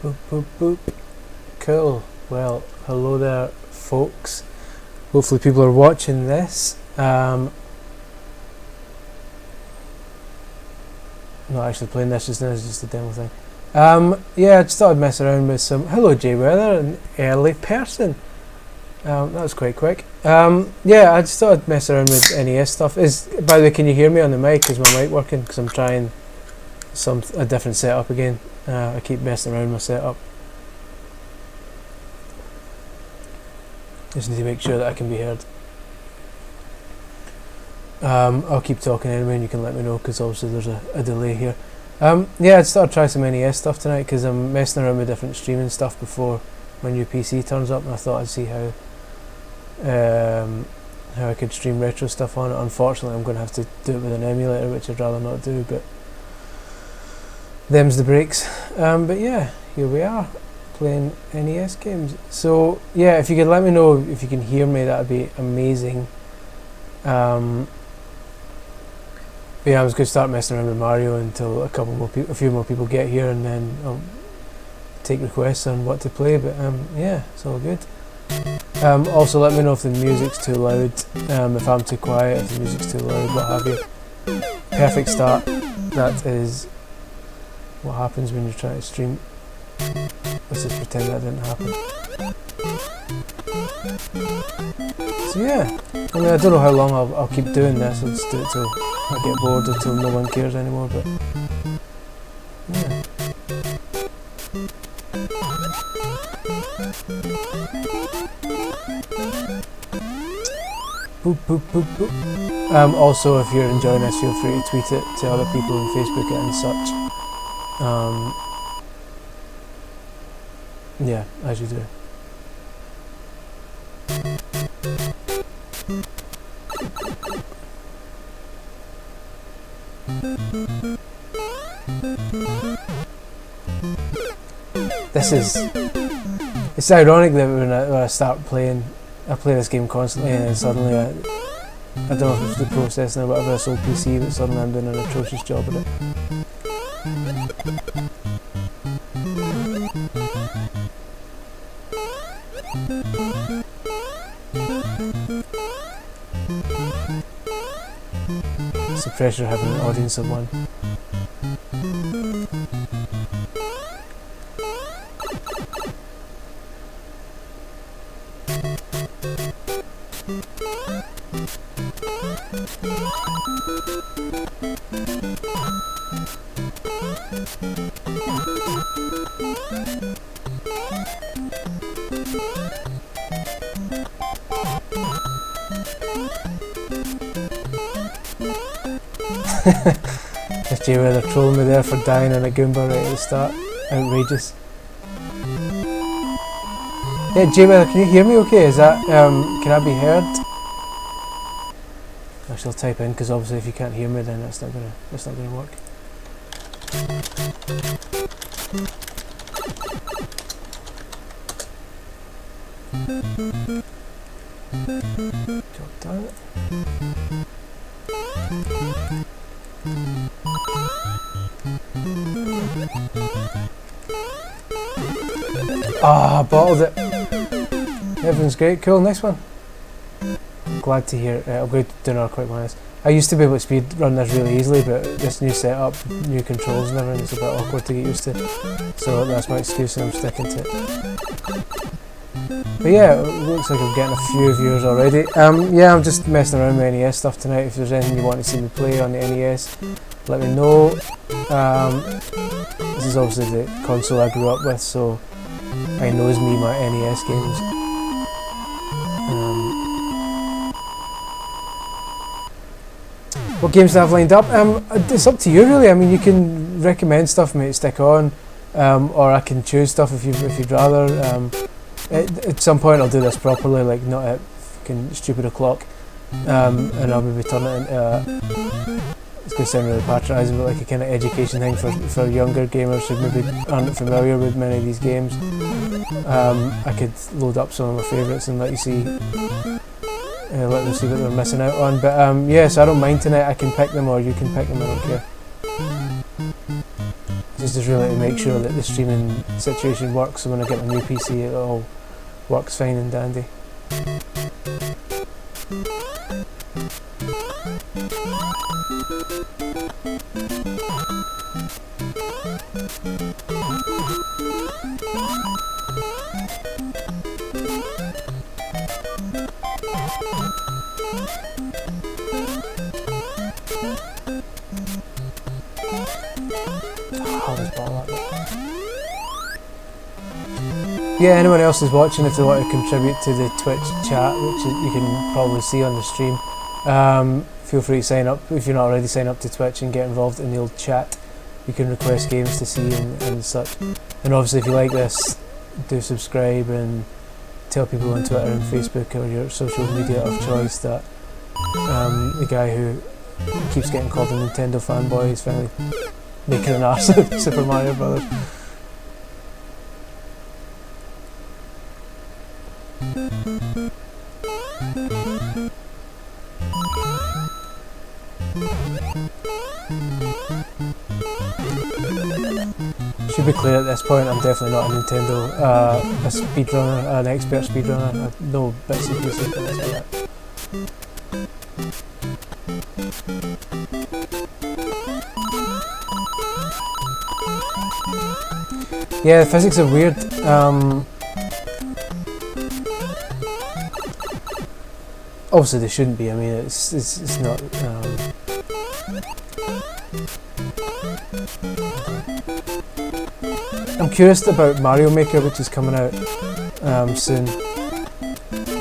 Boop, boop, boop. Cool. Well, hello there, folks. Hopefully people are watching this. Not actually playing this just now, it's just a demo thing. Yeah, I just thought I'd mess around with some... Hello, Jay Weather, an early person. That was quite quick. Yeah, I just thought I'd mess around with NES stuff. By the way, can you hear me on the mic? Is my mic working? Because I'm trying a different setup again. I keep messing around with my setup. Just need to make sure that I can be heard. I'll keep talking anyway and you can let me know because obviously there's a delay here. Yeah, I just thought I'd try some NES stuff tonight because I'm messing around with different streaming stuff before my new PC turns up, and I thought I'd see how I could stream retro stuff on it. Unfortunately, I'm going to have to do it with an emulator, which I'd rather not do, but them's the breaks. But yeah, here we are playing NES games. So yeah, if you could let me know if you can hear me, that'd be amazing. But yeah, I was going to start messing around with Mario until a few more people get here, and then I'll take requests on what to play. But yeah, it's all good. Also, let me know if the music's too loud, if I'm too quiet, if the music's too loud, what have you. Perfect start. That is what happens when you're trying to stream. Let's just pretend that didn't happen. So yeah, I mean, I don't know how long I'll keep doing this. I'll just do it till I get bored or till no one cares anymore, but yeah. Boop, boop, boop, boop. Also, if you're enjoying this, feel free to tweet it to other people on Facebook and such. Yeah, as you do. It's ironic that when I start playing, I play this game constantly, and then suddenly I don't know if it's the processing or whatever, this old PC, but suddenly I'm doing an atrocious job at it. It's the pressure of having an audience of one. If Jay Weather trolling me there for dying in a Goomba right at the start, outrageous. Yeah, Jay Weather, can you hear me okay? Is that, can I be heard? I shall type in, because obviously if you can't hear me then that's not gonna work. God damn it. Ah, bottled it. Everything's great, cool, next one. Glad to hear. I'm going to do another quick one. I used to be able to speed run this really easily, but this new setup, new controls and everything, it's a bit awkward to get used to. So that's my excuse and I'm sticking to it. But yeah, it looks like I'm getting a few viewers already. Yeah, I'm just messing around with NES stuff tonight. If there's anything you want to see me play on the NES, let me know. This is obviously the console I grew up with, so I knows me my NES games. What games do I have lined up? It's up to you really. I mean, you can recommend stuff for me to stick on, or I can choose stuff if you'd rather. At some point I'll do this properly, like not at fucking stupid o'clock, and I'll maybe turn it into it's going to sound really patronising, but like a kind of education thing for younger gamers who maybe aren't familiar with many of these games. I could load up some of my favourites and let them see what they're missing out on. But yeah, so I don't mind tonight. I can pick them or you can pick them, I don't care. Just really to make sure that the streaming situation works, so when I get my new PC it all works fine and dandy. Yeah, anyone else is watching, if they want to contribute to the Twitch chat, which you can probably see on the stream, feel free to sign up. If you're not already, sign up to Twitch and get involved in the old chat. You can request games to see and such. And obviously if you like this, do subscribe and tell people on Twitter and Facebook or your social media of choice that the guy who keeps getting called a Nintendo fanboy is finally making an arse of Super Mario Brothers. Should be clear at this point, I'm definitely not a Nintendo a speedrunner, an expert speedrunner. I have no bits and pieces for this yet. Yeah, the physics are weird. Obviously they shouldn't be. I mean, it's not. I'm curious about Mario Maker, which is coming out soon,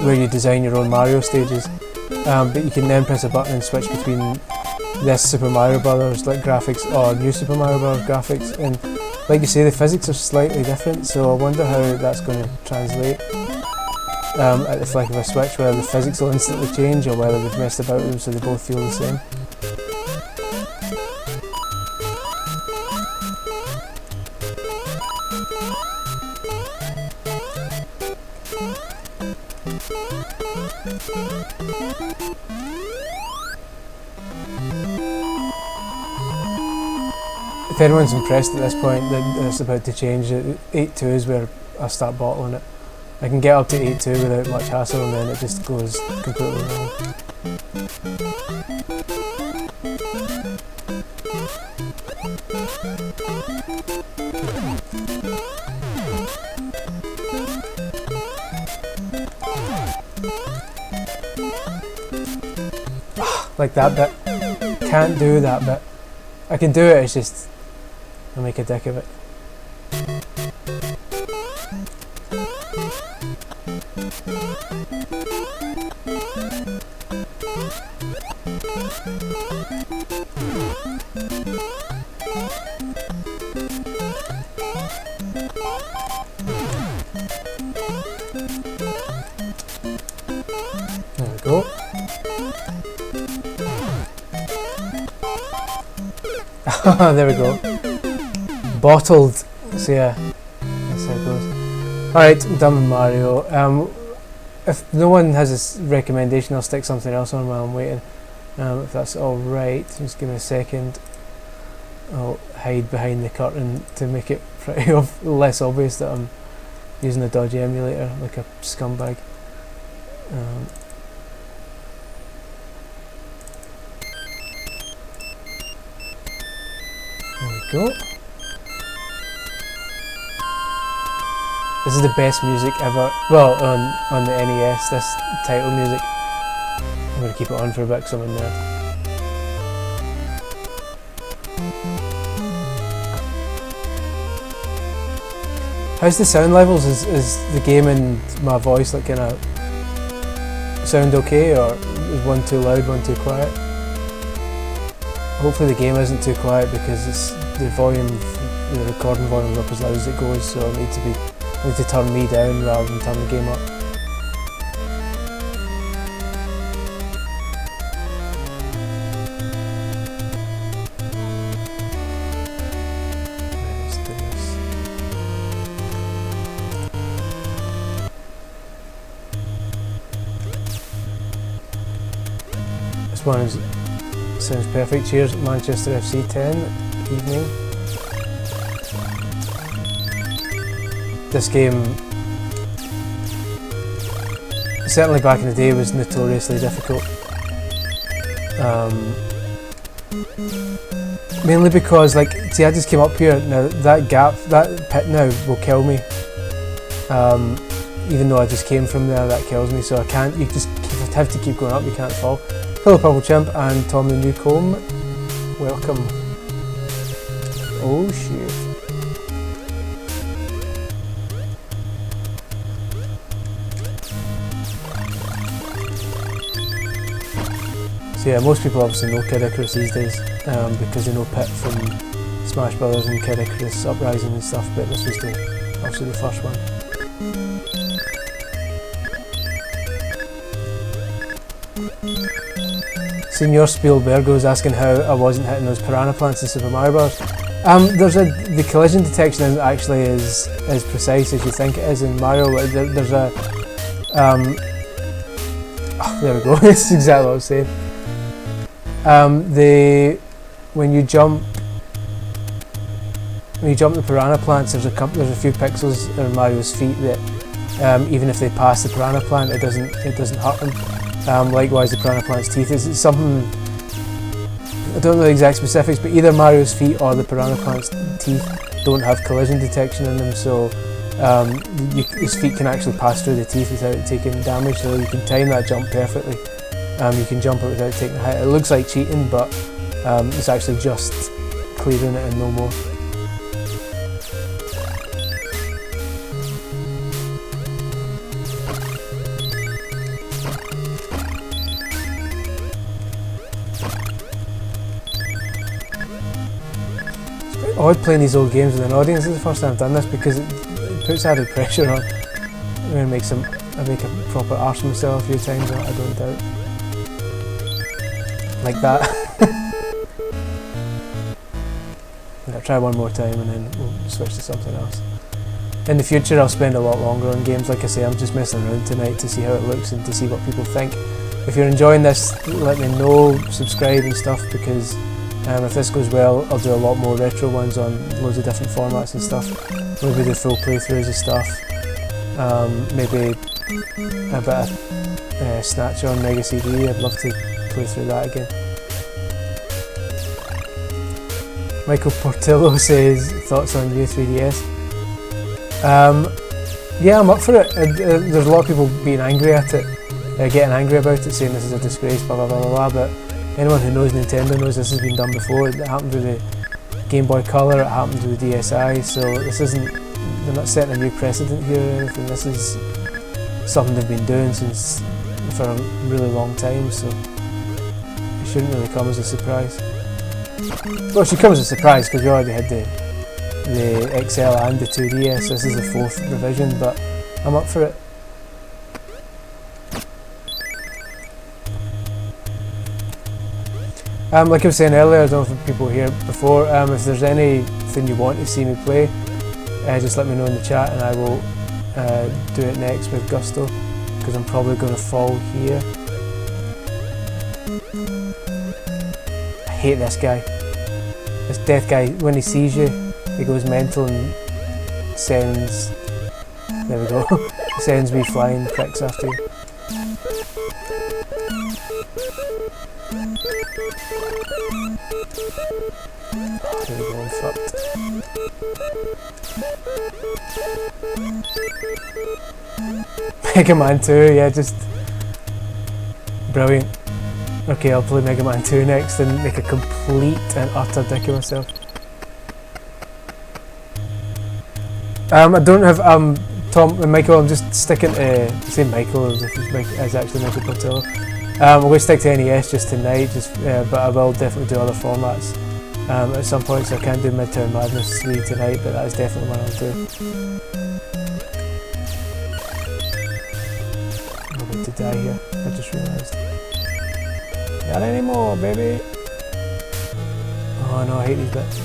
where you design your own Mario stages, but you can then press a button and switch between this Super Mario Brothers like graphics or New Super Mario Brothers graphics, and like you say, the physics are slightly different, so I wonder how that's going to translate at the flick of a switch, whether the physics will instantly change or whether they've messed about them so they both feel the same. If anyone's impressed at this point that it's about to change, 8.2 is where I start bottling it. I can get up to 8.2 without much hassle, and then it just goes completely wrong. Like that bit. Can't do that bit. I can do it, it's just I make a dick of it. There we go. There we go. Bottled. So yeah, that's how it goes. Alright, I'm done with Mario. If no one has a recommendation, I'll stick something else on while I'm waiting. If that's alright, just give me a second. I'll hide behind the curtain to make it pretty less obvious that I'm using a dodgy emulator like a scumbag. There we go. This is the best music ever. Well, on the NES, this title music. I'm going to keep it on for a bit because I'm a nerd. How's the sound levels? Is the game and my voice like kind of sound okay, or is one too loud, one too quiet? Hopefully the game isn't too quiet because it's the volume, the recording volume is up as loud as it goes, so I need to turn me down rather than turn the game up. Let's do this. This one sounds perfect. Cheers, Manchester FC 10. evening. This game, certainly back in the day, was notoriously difficult. Mainly because, like, see, I just came up here, now that gap, that pit now will kill me. Even though I just came from there, that kills me, so I can't, you just have to keep going up, you can't fall. Hello Purple Chimp and Tom the Newcomb, welcome. Oh shit. So yeah, most people obviously know Kid Icarus these days, because they know Pit from Smash Brothers and Kid Icarus Uprising and stuff, but this was obviously the first one. Senior Spielbergo is asking how I wasn't hitting those piranha plants in Super Mario Bros. The collision detection isn't actually as precise as you think it is in Mario. There's a oh, there we go. This is exactly what I was saying. When you jump the piranha plants, there's a few pixels in Mario's feet that even if they pass the piranha plant, it doesn't hurt them. Likewise, the piranha plant's teeth. It's something, I don't know the exact specifics, but either Mario's feet or the piranha plant's teeth don't have collision detection in them, so his feet can actually pass through the teeth without taking damage, so you can time that jump perfectly. You can jump it without taking a hit. It looks like cheating, but it's actually just clearing it and no more. Odd playing these old games with an audience. This is the first time I've done this because it puts added pressure on. I'm going to make I make a proper arse of myself a few times, I don't doubt. Like that. I'll try one more time and then we'll switch to something else. In the future I'll spend a lot longer on games. Like I say, I'm just messing around tonight to see how it looks and to see what people think. If you're enjoying this, let me know, subscribe and stuff, because if this goes well, I'll do a lot more retro ones on loads of different formats and stuff. Maybe do full playthroughs of stuff. Maybe a bit of Snatcher on Mega CD. I'd love to play through that again. Michael Portillo says, thoughts on new 3DS? Yeah, I'm up for it. There's a lot of people being angry at it, getting angry about it, saying this is a disgrace, blah blah blah blah blah, but anyone who knows Nintendo knows this has been done before. It happened with the Game Boy Color, it happened with the DSi, so this isn't, they're not setting a new precedent here or anything. This is something they've been doing for a really long time, so it shouldn't really come as a surprise. Well, it should come as a surprise because we already had the XL and the 2DS. This is the 4th revision, but I'm up for it. Like I was saying earlier, I don't know if people were here before, if there's anything you want to see me play, just let me know in the chat and I will do it next with gusto, because I'm probably going to fall here. I hate this guy. This death guy, when he sees you, he goes mental and sends, there we go, sends me flying pricks after you. Here we go, I'm fucked. Mega Man 2, yeah, just brilliant. Okay, I'll play Mega Man 2 next and make a complete and utter dick of myself. I don't have Tom and Michael. I'm just sticking to say Michael as if it's actually Michael Portillo. I'm going to stick to NES just tonight, but I will definitely do other formats at some point. So I can't do Midtown Madness 3 tonight, but that is definitely one I'll do. I'm about to die here. I just realised. Not anymore, baby. Oh no, I hate these bits.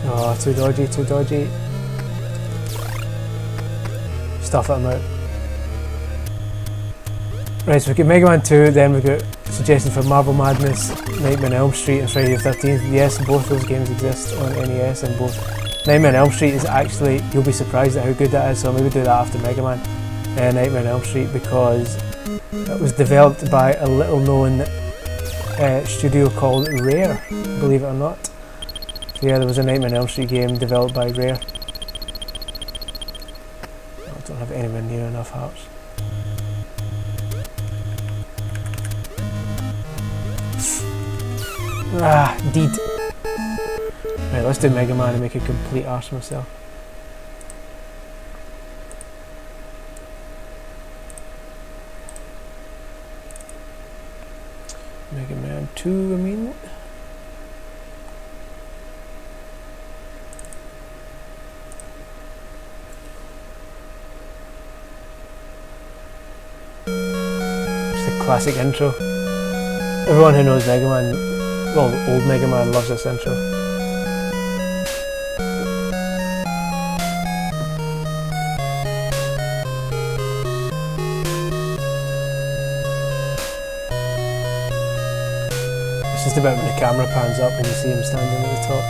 Oh, too dodgy, too dodgy. stuff that I'm out. Right, so we've got Mega Man 2, then we've got suggestions for Marble Madness, Nightmare on Elm Street and Friday the 13th. Yes, both those games exist on NES, and both Nightmare on Elm Street is actually, you'll be surprised at how good that is, so I'll maybe do that after Mega Man. Nightmare on Elm Street, because it was developed by a little known studio called Rare, believe it or not. So yeah, there was a Nightmare on Elm Street game developed by Rare. I don't have anywhere near enough hearts. Ah, deed. Right, let's do Mega Man and make a complete arse of myself. Mega Man 2, I mean. It's the classic intro. Everyone who knows Mega Man, well, old Mega Man, loves this intro. It's just about when the camera pans up and you see him standing at the top.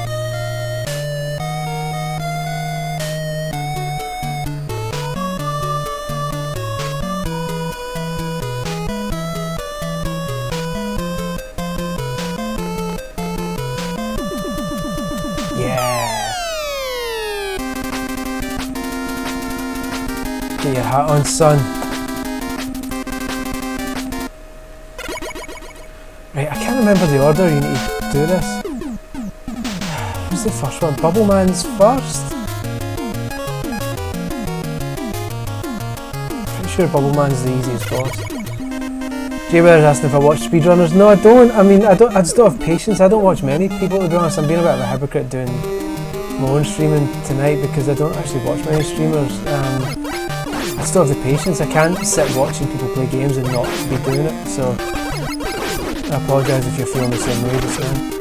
Get your hat on, son. Right, I can't remember the order you need to do this. What's the first one? Bubble Man's first? Pretty sure Bubble Man's the easiest boss. Jayweather's asking if I watch speedrunners. No, I don't. I mean, I just don't have patience. I don't watch many people, to be honest. I'm being a bit of a hypocrite doing my own streaming tonight because I don't actually watch many streamers. I still have the patience. I can't sit watching people play games and not be doing it, so I apologise if you're feeling the same way just now.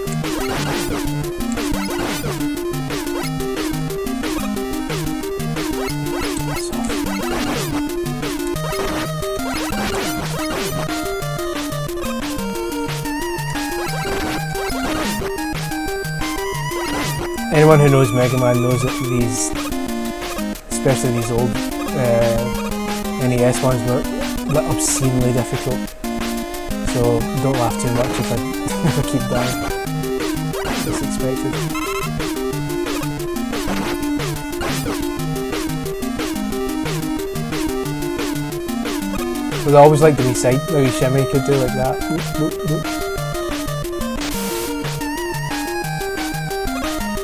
Anyone who knows Mega Man knows that these, especially these old NES ones, were obscenely difficult. So don't laugh too much if I keep dying. It's expected. But I always like the wee side, the wee shimmy you could do like that.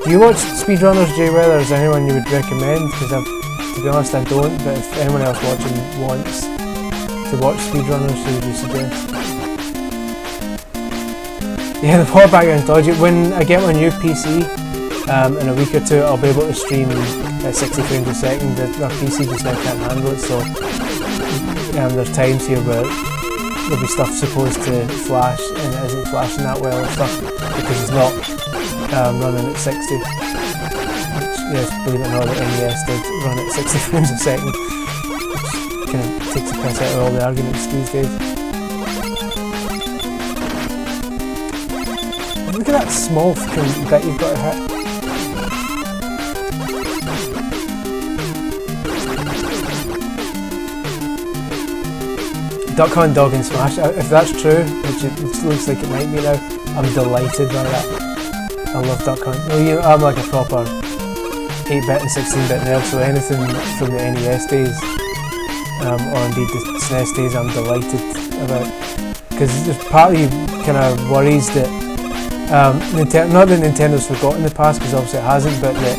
Do you watch speedrunners, Jayweather? Is there anyone you would recommend? Because to be honest, I don't, but if anyone else watching wants to watch speedrunners, who would you suggest? Yeah, the power background dodgy. When I get my new PC in a week or two, I'll be able to stream at 60 frames a second. Our PC just now can't handle it, so there's times here where there'll be stuff supposed to flash and it isn't flashing that well and stuff because it's not running at 60. Which, yes, believe it or not, the NES did run at 60 frames a second, which kind of takes the piss out of all the arguments these days. Look at that small fucking bit you've got to hit. Duck Hunt, Dog and Smash. If that's true, which it looks like it might be now, I'm delighted by that. I love Duck Hunt. No, I'm like a proper 8-bit and 16-bit nerd, so anything from the NES days, or indeed the SNES days, I'm delighted about. Because there's part of you kind of worries that not that Nintendo's forgotten the past, because obviously it hasn't, but that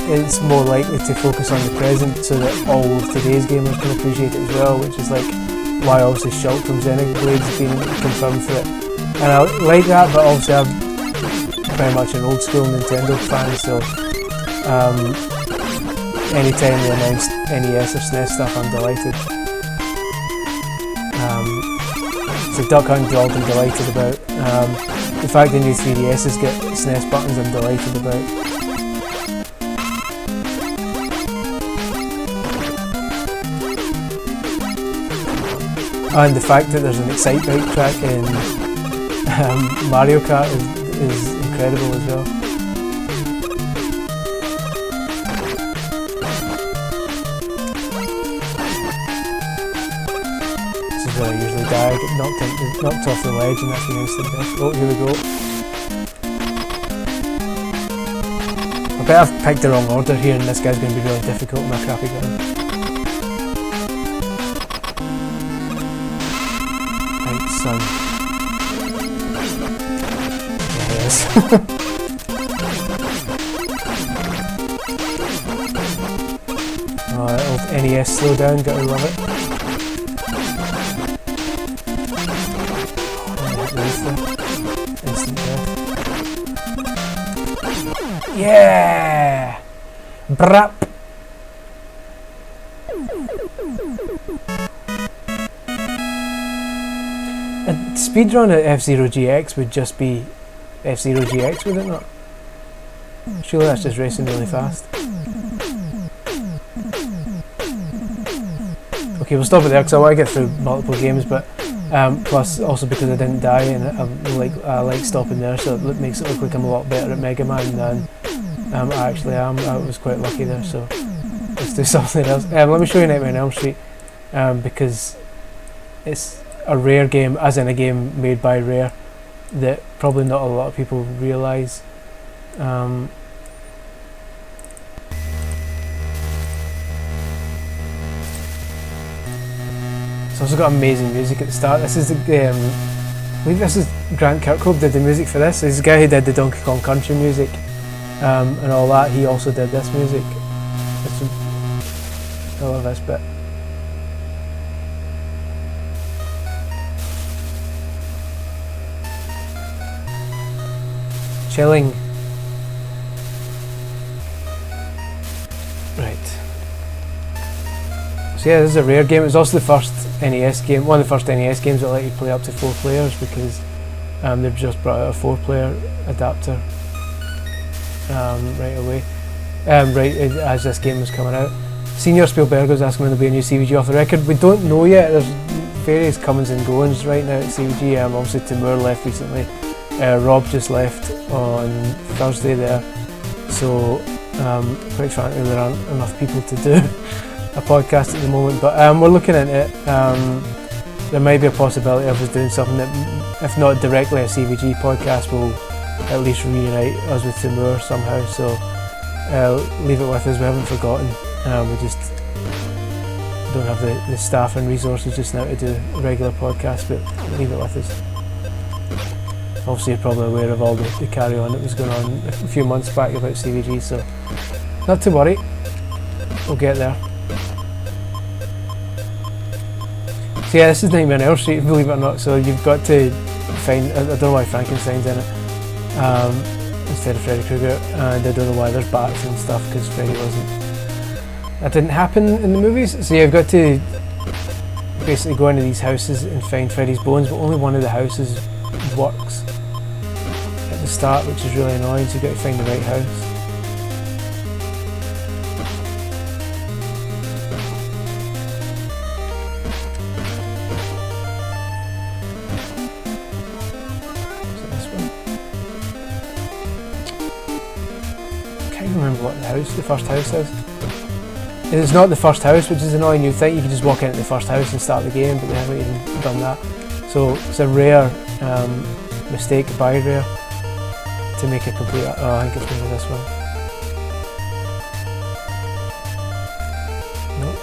it's more likely to focus on the present so that all of today's gamers can appreciate it as well, which is like why obviously Shulk from Xenoblade's been confirmed for it. And I like that, but obviously I'm very much an old school Nintendo fan, so anytime they announce NES or SNES stuff, I'm delighted. So Duck Hunt Dog I'm delighted about. The fact the new 3DS's get SNES buttons I'm delighted about. And the fact that there's an Excite Bike track in Mario Kart is incredible as well. This is where I usually die. I get knocked off the ledge, and that's the instant death. Oh, here we go. I bet I've picked the wrong order here, and this guy's going to be really difficult with my crappy gun. Thanks, son. There he is. Oh, that old NES slowdown, gotta love it. Instant death. Yeah! Brap! A speedrun at F-Zero GX would just be F-Zero GX, would it not? Surely that's just racing really fast. Okay, we'll stop it there because I want to get through multiple games, but plus also because I didn't die, and I like stopping there, so it makes it look like I'm a lot better at Mega Man than I actually am. I was quite lucky there, so let's do something else. Let me show you Nightmare on Elm Street, because it's a Rare game, as in a game made by Rare, that probably not a lot of people realise. It's also got amazing music at the start. This is the I believe this is Grant Kirkhope did the music for this. He's the guy who did the Donkey Kong Country music and all that. He also did this music. I love this bit. Chilling. Right. So yeah, this is a Rare game. It was also the first NES game, one of the first NES games that let you play up to 4 players, because they've just brought out a 4-player adapter right away, right as this game was coming out. Senior Spielberg was asking when there'll be a new CVG off the record. We don't know yet. There's various comings and goings right now at CVG. Obviously Timur left recently. Rob just left on Thursday there. So quite frankly there aren't enough people to do a podcast at the moment, but we're looking into it. There may be a possibility of us doing something that, if not directly a CVG podcast, will at least reunite us with Timur somehow. So leave it with us. We haven't forgotten. We just don't have the staff and resources just now to do a regular podcast, but leave it with us. Obviously you're probably aware of all the carry on that was going on a few months back about CVG, so not to worry, we'll get there. So yeah, this is Nightmare on Elm Street, believe it or not, so you've got to find, I don't know why Frankenstein's in it instead of Freddy Krueger, and I don't know why there's bats and stuff, because Freddy wasn't. That didn't happen in the movies, so you've got to basically go into these houses and find Freddy's bones, but only one of the houses works at the start, which is really annoying, so you've got to find the right house. I can't remember what the first house is. It's not the first house, which is annoying. You'd think you could just walk into the first house and start the game, but they haven't even done that. So it's a Rare mistake by Rare to make a complete. Oh, I think it's maybe this one. Nope.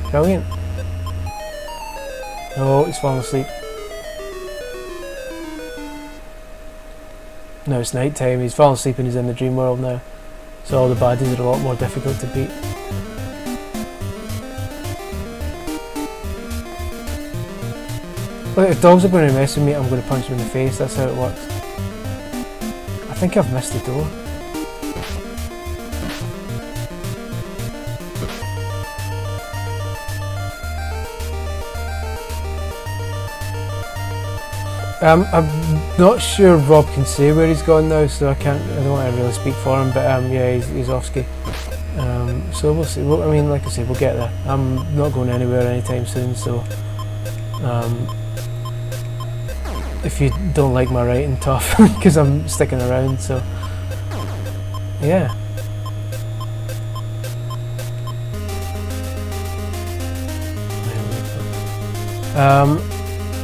Brilliant. Oh, he's falling asleep. No, it's night time. He's fallen asleep and he's in the dream world now. So all the baddies are a lot more difficult to beat. Look, if dogs are going to mess with me, I'm going to punch them in the face. That's how it works. I think I've missed the door. I'm not sure Rob can say where he's gone now, so I don't want to really speak for him, but yeah, he's off ski. So we'll see. I mean, like I say, we'll get there. I'm not going anywhere anytime soon, so if you don't like my writing, tough, because I'm sticking around, so yeah.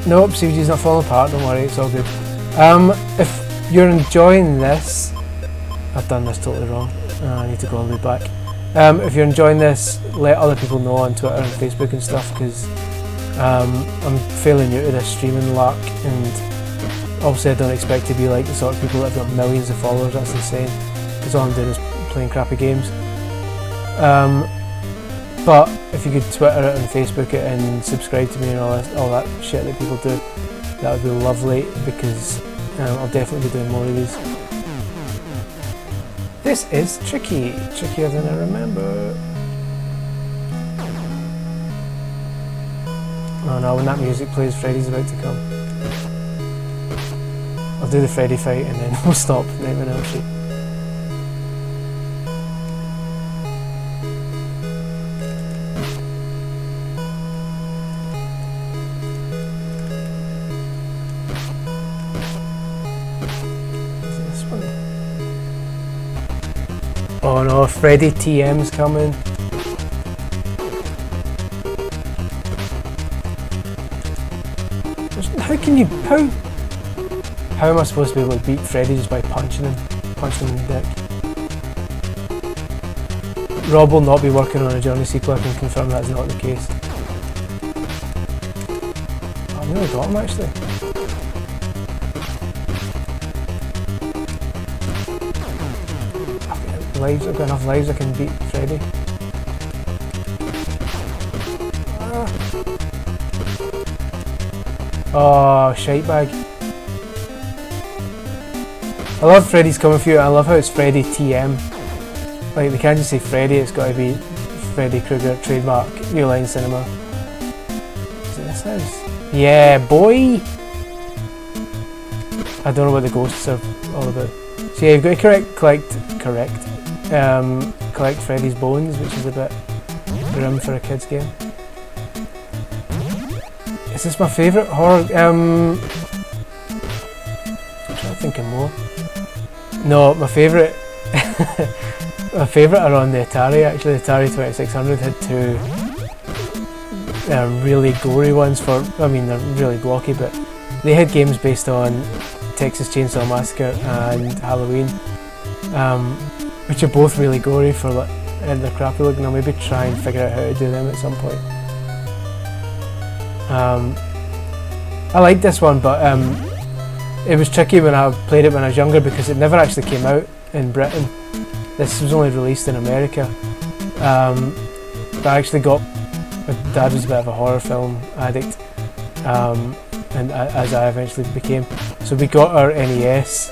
Nope, CVG's not falling apart, don't worry, it's all good. If you're enjoying this, I've done this totally wrong, I need to go all the way back. If you're enjoying this, let other people know on Twitter and Facebook and stuff, because I'm fairly new to this streaming lark, and obviously I don't expect to be like the sort of people that have got millions of followers. That's insane, because all I'm doing is playing crappy games. But if you could Twitter it and Facebook it and subscribe to me and all that shit that people do, that would be lovely, because I'll definitely be doing more of these. This is tricky, trickier than I remember. Oh no, when that music plays, Freddy's about to come. I'll do the Freddy fight and then we'll stop Nightmare on Elm Street. Is this one? Oh no, Freddy TM's coming. How am I supposed to be able to beat Freddy just by punching him in the dick? Rob will not be working on a Journey sequel, I can confirm that's not the case. Oh, I nearly got him actually. I've got enough lives I can beat Freddy. Oh, shite bag. I love Freddy's Coming For You, and I love how it's Freddy TM. Like, they can't just say Freddy, it's got to be Freddy Krueger, trademark, New Line Cinema. Is it this house? Yeah, boy! I don't know what the ghosts are all about. So yeah, you've got to collect Freddy's bones, which is a bit grim for a kid's game. Is this my favourite horror? I'm trying to think of more. No, my favourite my favourite are on the Atari actually. The Atari 2600 had two really gory ones I mean they're really blocky, but they had games based on Texas Chainsaw Massacre and Halloween, which are both really gory and they're crappy looking. I'll maybe try and figure out how to do them at some point. I liked this one, but it was tricky when I played it when I was younger because it never actually came out in Britain. This was only released in America. But I actually my dad was a bit of a horror film addict, and as I eventually became. So we got our NES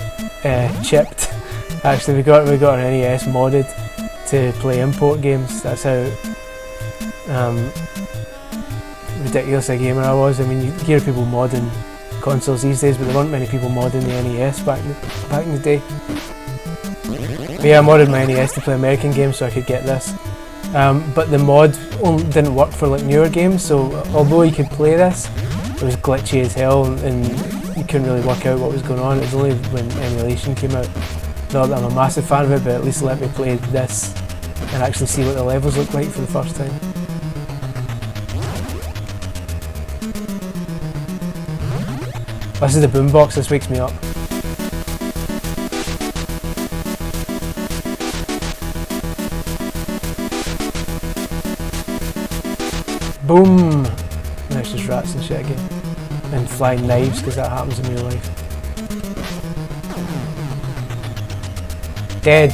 chipped. Actually, we got our NES modded to play import games. That's how ridiculous a gamer I was. I mean, you hear people modding consoles these days, but there weren't many people modding the NES back in the day. But yeah, I modded my NES to play American games so I could get this. But the mod didn't work for like newer games, so although you could play this, it was glitchy as hell and you couldn't really work out what was going on. It was only when emulation came out. Not that I'm a massive fan of it, but at least let me play this and actually see what the levels look like for the first time. This is the boombox, this wakes me up. Boom! Now it's just rats and shit again. And flying knives, because that happens in real life. Dead.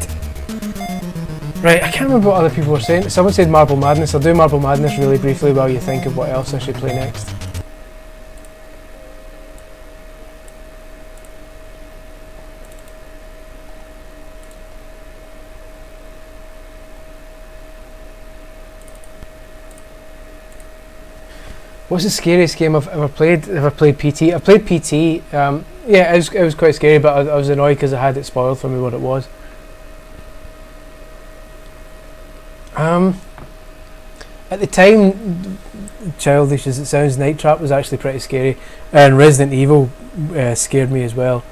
Right, I can't remember what other people were saying. Someone said Marble Madness. I'll do Marble Madness really briefly while you think of what else I should play next. What's the scariest game I've ever played? Have I played PT? I've played PT. Yeah, it was quite scary, but I was annoyed because I had it spoiled for me what it was. At the time, childish as it sounds, Night Trap was actually pretty scary, and Resident Evil scared me as well.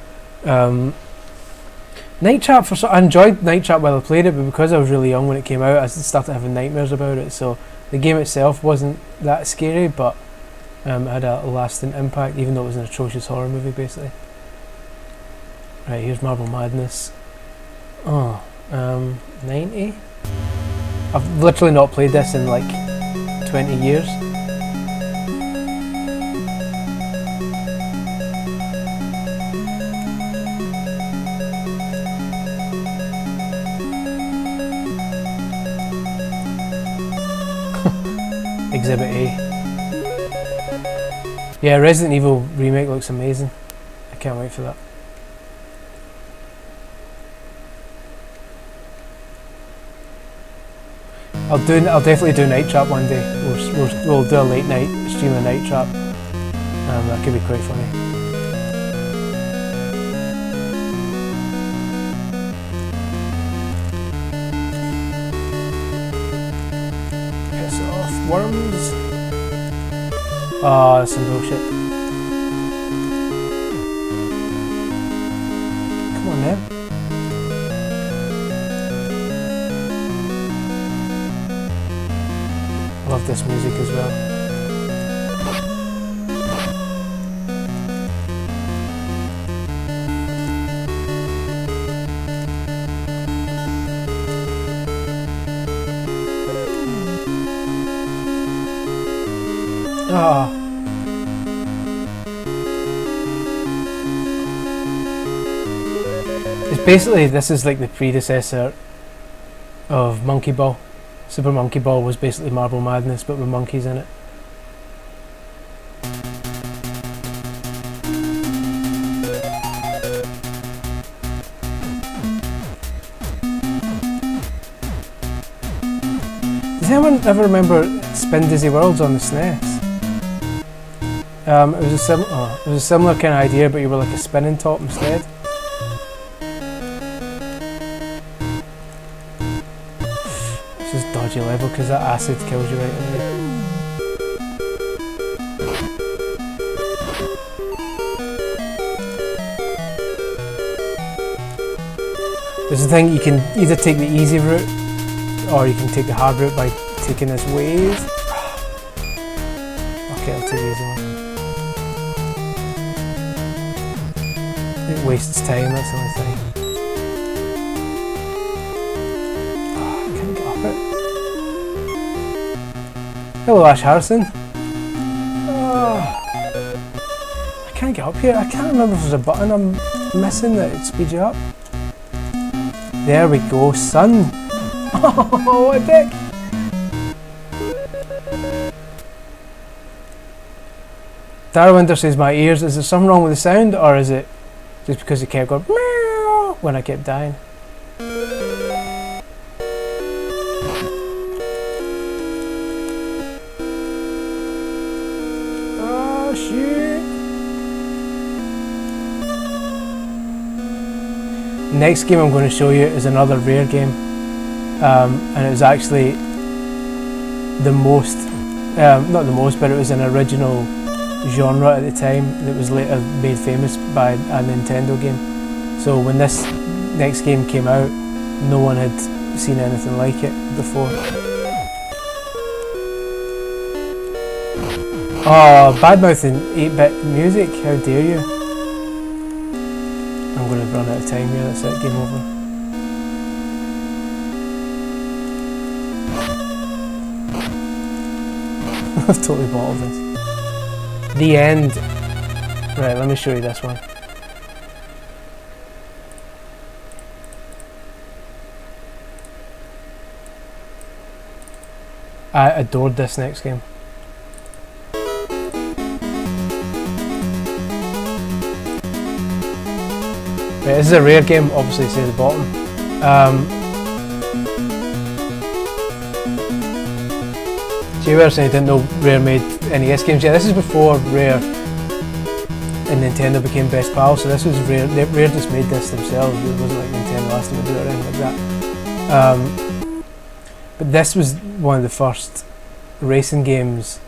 Night Trap, I enjoyed Night Trap while I played it, but because I was really young when it came out, I started having nightmares about it. So the game itself wasn't that scary, but it had a lasting impact, even though it was an atrocious horror movie, basically. Right, here's Marble Madness. Oh, 90? I've literally not played this in like 20 years. Exhibit A. Yeah, Resident Evil remake looks amazing. I can't wait for that. I'll definitely do Night Trap one day. We'll do a late night stream of Night Trap. That could be quite funny. Piss off, worms. Oh, that's some bullshit. Come on then. Love this music as well. Ah. It's basically, this is like the predecessor of Monkey Ball. Super Monkey Ball was basically Marble Madness, but with monkeys in it. Does anyone ever remember Spin Dizzy Worlds on the SNES? It was a similar kind of idea, but you were like a spinning top instead. This is dodgy level because that acid kills you right away. There's the thing, you can either take the easy route or you can take the hard route by taking this wave. Okay, I'll take the easy one. It wastes time, that's the only thing. Hello, Ash Harrison. I can't get up here. I can't remember if there's a button I'm missing that would speed you up. There we go, son. Oh, what a dick. Darwinder says my ears. Is there something wrong with the sound, or is it just because it kept going meow when I kept dying? Next game I'm going to show you is another Rare game, and it was actually the most, not the most, but it was an original genre at the time that was later made famous by a Nintendo game. So when this next game came out, no one had seen anything like it before. Oh, bad-mouthing 8-bit music, how dare you. I'm going to run out of time here, that's it, game over. I've totally bottled this. The end. Right, let me show you this one. I adored this next game. Right, this is a Rare game, obviously it says at the bottom. So you were saying you didn't know Rare made NES games. Yeah, this is before Rare and Nintendo became best pals, so this was Rare. Rare just made this themselves. It wasn't like Nintendo asked them to do it or anything like that. But this was one of the first racing games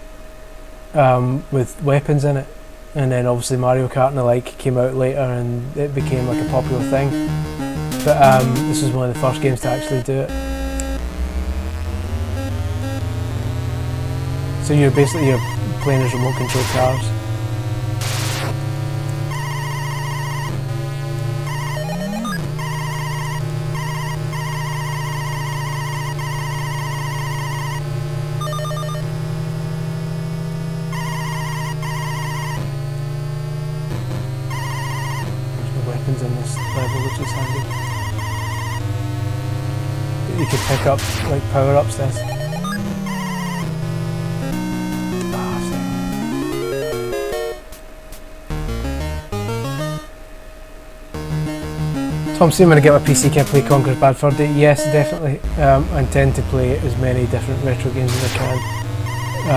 with weapons in it, and then obviously Mario Kart and the like came out later, and it became like a popular thing. But this was one of the first games to actually do it. So you're playing as remote control cars. Weapons in this level, which is handy. You could pick up like power-ups. This. Tom, see, when I get my PC, can I play Conker's Bad Fur Day? Yes, definitely. I intend to play as many different retro games as I can. I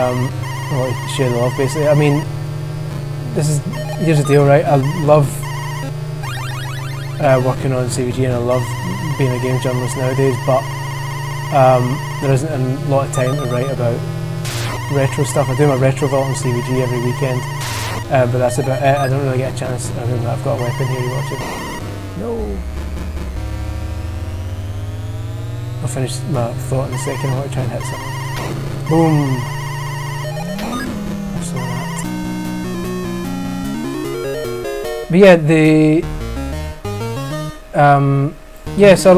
want to share the love, basically. I mean, here's the deal, right? I love working on CVG, and I love being a game journalist nowadays, but there isn't a lot of time to write about retro stuff. I do my retro vault on CVG every weekend, but that's about it. I don't really get a chance. I mean, I've got a weapon here, you watch it. No. I'll finish my thought in a second. I want to try and hit something. Boom. So that. But yeah, so I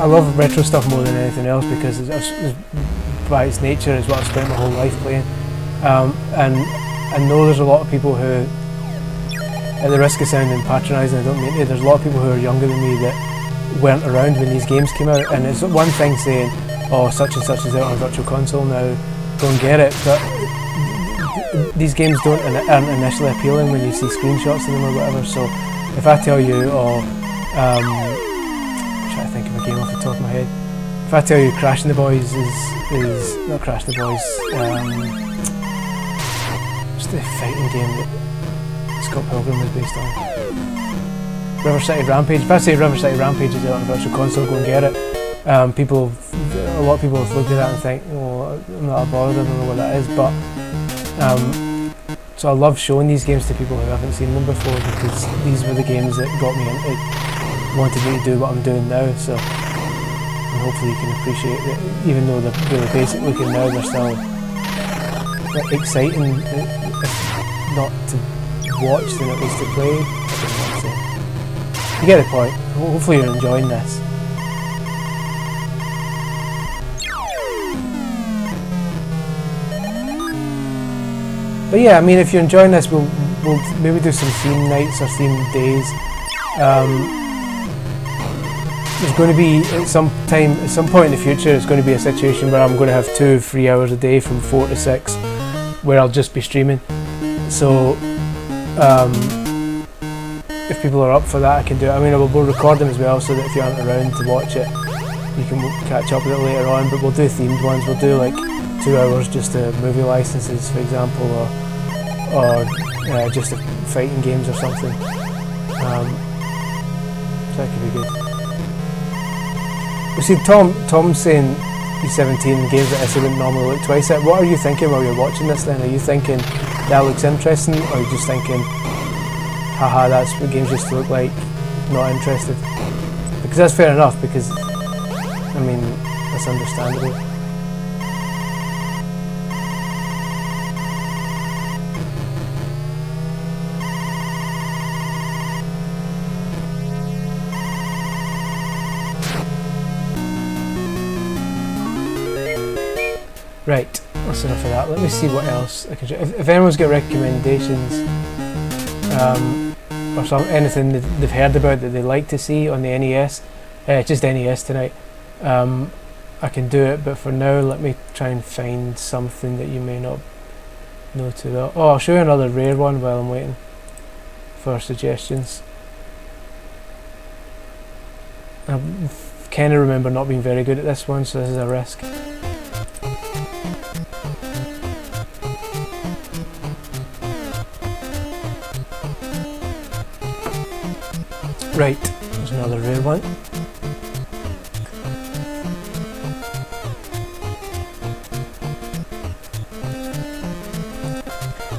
love retro stuff more than anything else, because it's by its nature is what I've spent my whole life playing. And I know there's a lot of people who, at the risk of sounding patronising, I don't mean to, there's a lot of people who are younger than me that weren't around when these games came out, and it's one thing saying, oh, such and such is out on Virtual Console now, go and get it, but these games aren't initially appealing when you see screenshots of them or whatever. So if I tell you, I'm trying to think of a game off the top of my head. If I tell you Crashing the Boys is not Crashing the Boys, it's the fighting game that Scott Pilgrim was based on. River City Rampage. If I say River City Rampage is out on Virtual Console, go and get it. A lot of people have looked at that and think, oh, I'm not bothered, I don't know what that is, but so I love showing these games to people who haven't seen them before, because these were the games that got me into, wanted me to do what I'm doing now. So, and hopefully you can appreciate that, even though they're really basic looking now, they're still exciting, if not to watch, then at least to play. I don't know what to say. You get the point. Hopefully you're enjoying this. But yeah, I mean, if you're enjoying this, we'll maybe do some theme nights or theme days. There's going to be at some point in the future, it's going to be a situation where I'm going to have 2-3 hours a day from 4 to 6, where I'll just be streaming. So if people are up for that, I can do it. I mean, we'll record them as well, so that if you aren't around to watch it, you can catch up with it later on. But we'll do themed ones. We'll do like 2 hours just to movie licenses, for example, or just to fighting games or something. So that could be good. We see Tom's saying he's 17 and games like this he wouldn't normally look twice at. What are you thinking while you're watching this then? Are you thinking that looks interesting, or are you just thinking, haha, that's what games used to look like, not interested? Because that's fair enough, because, I mean, that's understandable. Right, that's enough of that. Let me see what else I can show. If anyone's got recommendations, or anything that they've heard about that they'd like to see on the NES, just NES tonight, I can do it, but for now let me try and find something that you may not know too well. Oh, I'll show you another rare one while I'm waiting for suggestions. I kind of remember not being very good at this one, so this is a risk. Right, there's another rare one.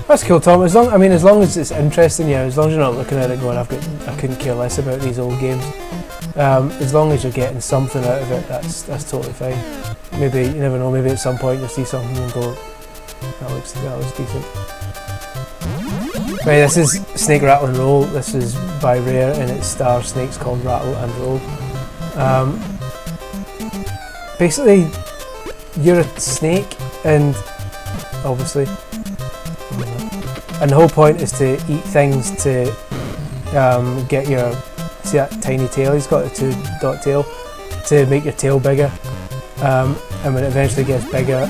That's cool, Tom. As long as it's interesting, yeah. As long as you're not looking at it going, I couldn't care less about these old games. As long as you're getting something out of it, that's totally fine. Maybe you never know. Maybe at some point you'll see something and go, that looks decent. Right, this is Snake Rattle and Roll. This is by Rare, and it stars snakes called Rattle and Roll. Basically, you're a snake, and obviously, and the whole point is to eat things to get your, see that tiny tail, he's got a 2-dot tail, to make your tail bigger, and when it eventually gets bigger,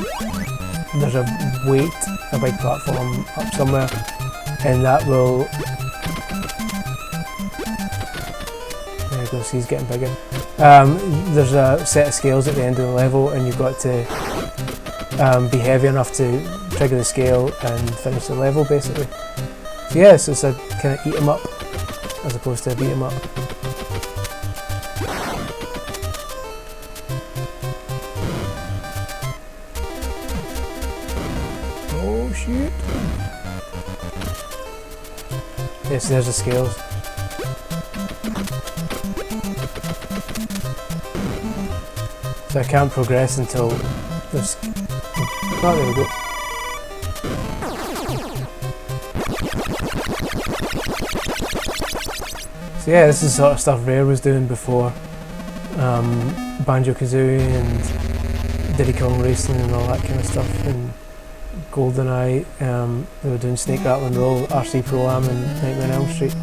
there's a weight, a big platform up somewhere, and that will, there you go, see he's getting bigger. There's a set of scales at the end of the level, and you've got to be heavy enough to trigger the scale and finish the level, basically. So yeah, so it's a kind of eat 'em up as opposed to a beat 'em up. Oh shoot! Yes, there's the scales. So I can't progress until there's... Oh, there we go. So yeah, this is the sort of stuff Rare was doing before Banjo-Kazooie and Diddy Kong Racing and all that kind of stuff, and GoldenEye. They were doing Snake Rattle and Roll, RC Pro-Am and Nightmare on Elm Street.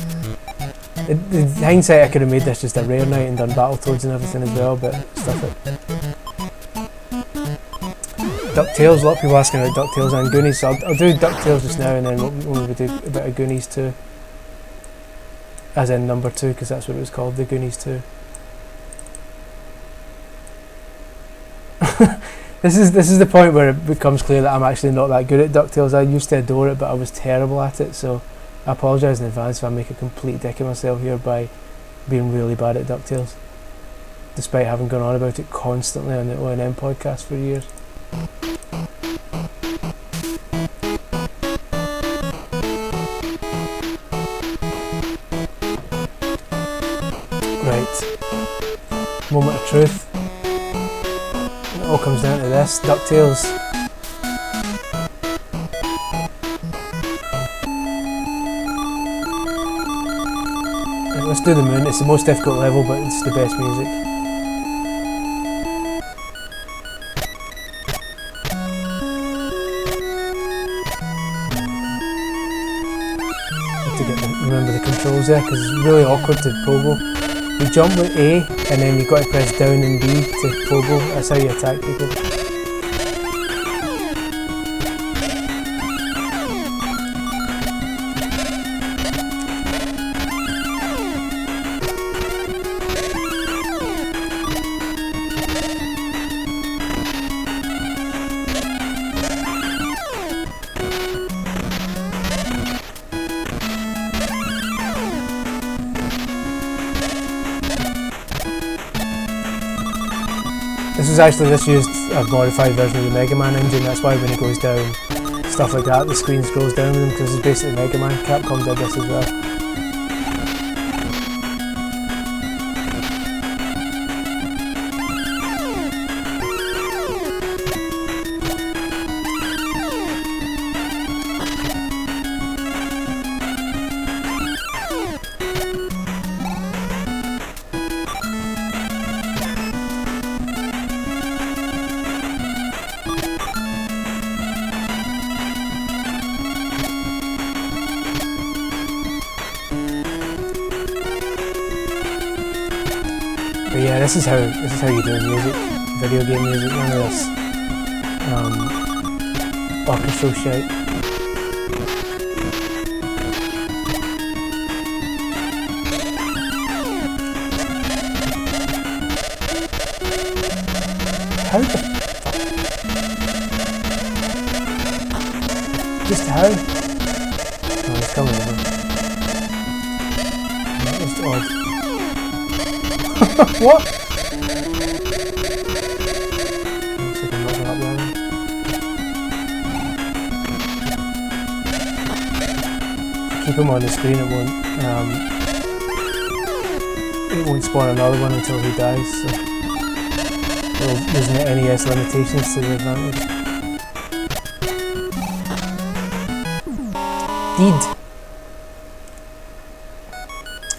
In hindsight, I could have made this just a Rare night and done Battletoads and everything as well, but stuff it. DuckTales, a lot of people asking about DuckTales and Goonies, so I'll do DuckTales just now, and then we'll do a bit of Goonies too. As in number 2, because that's what it was called, the Goonies 2. This is the point where it becomes clear that I'm actually not that good at DuckTales. I used to adore it, but I was terrible at it, so I apologise in advance if I make a complete dick of myself here by being really bad at DuckTales, despite having gone on about it constantly on the O&M podcast for years. Right, moment of truth. It all comes down to this, DuckTales. Right, let's do the moon. It's the most difficult level, but it's the best music. Have to remember the controls there, because it's really awkward to pogo. You jump with A, and then you've got to press down and B to pogo. That's how you attack people. This used a modified version of the Mega Man engine. That's why when it goes down, stuff like that, the screen scrolls down with them, because it's basically Mega Man. Capcom did this as well. But yeah, this is how you do music, video game music. None of this orchestral shite. How the fuck? Just how? Oh, he's coming over. That was odd. What? Looks like I'm not up there. put him on the screen, it won't spawn another one until he dies. So using the NES limitations to the advantage. Deed.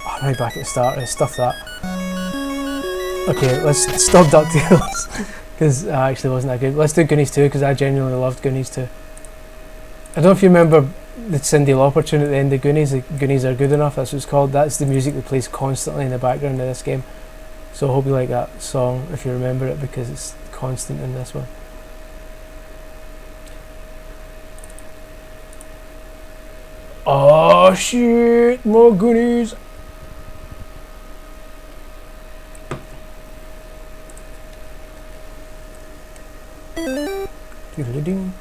Oh, right back at the start. Stuff that. Okay, let's stop DuckTales because it actually wasn't that good. Let's do Goonies 2 because I genuinely loved Goonies 2. I don't know if you remember the Cyndi Lauper tune at the end of Goonies. The Goonies Are Good Enough, that's what it's called. That's the music that plays constantly in the background of this game. So I hope you like that song if you remember it because it's constant in this one. Oh shit, more Goonies! Doodle-ding.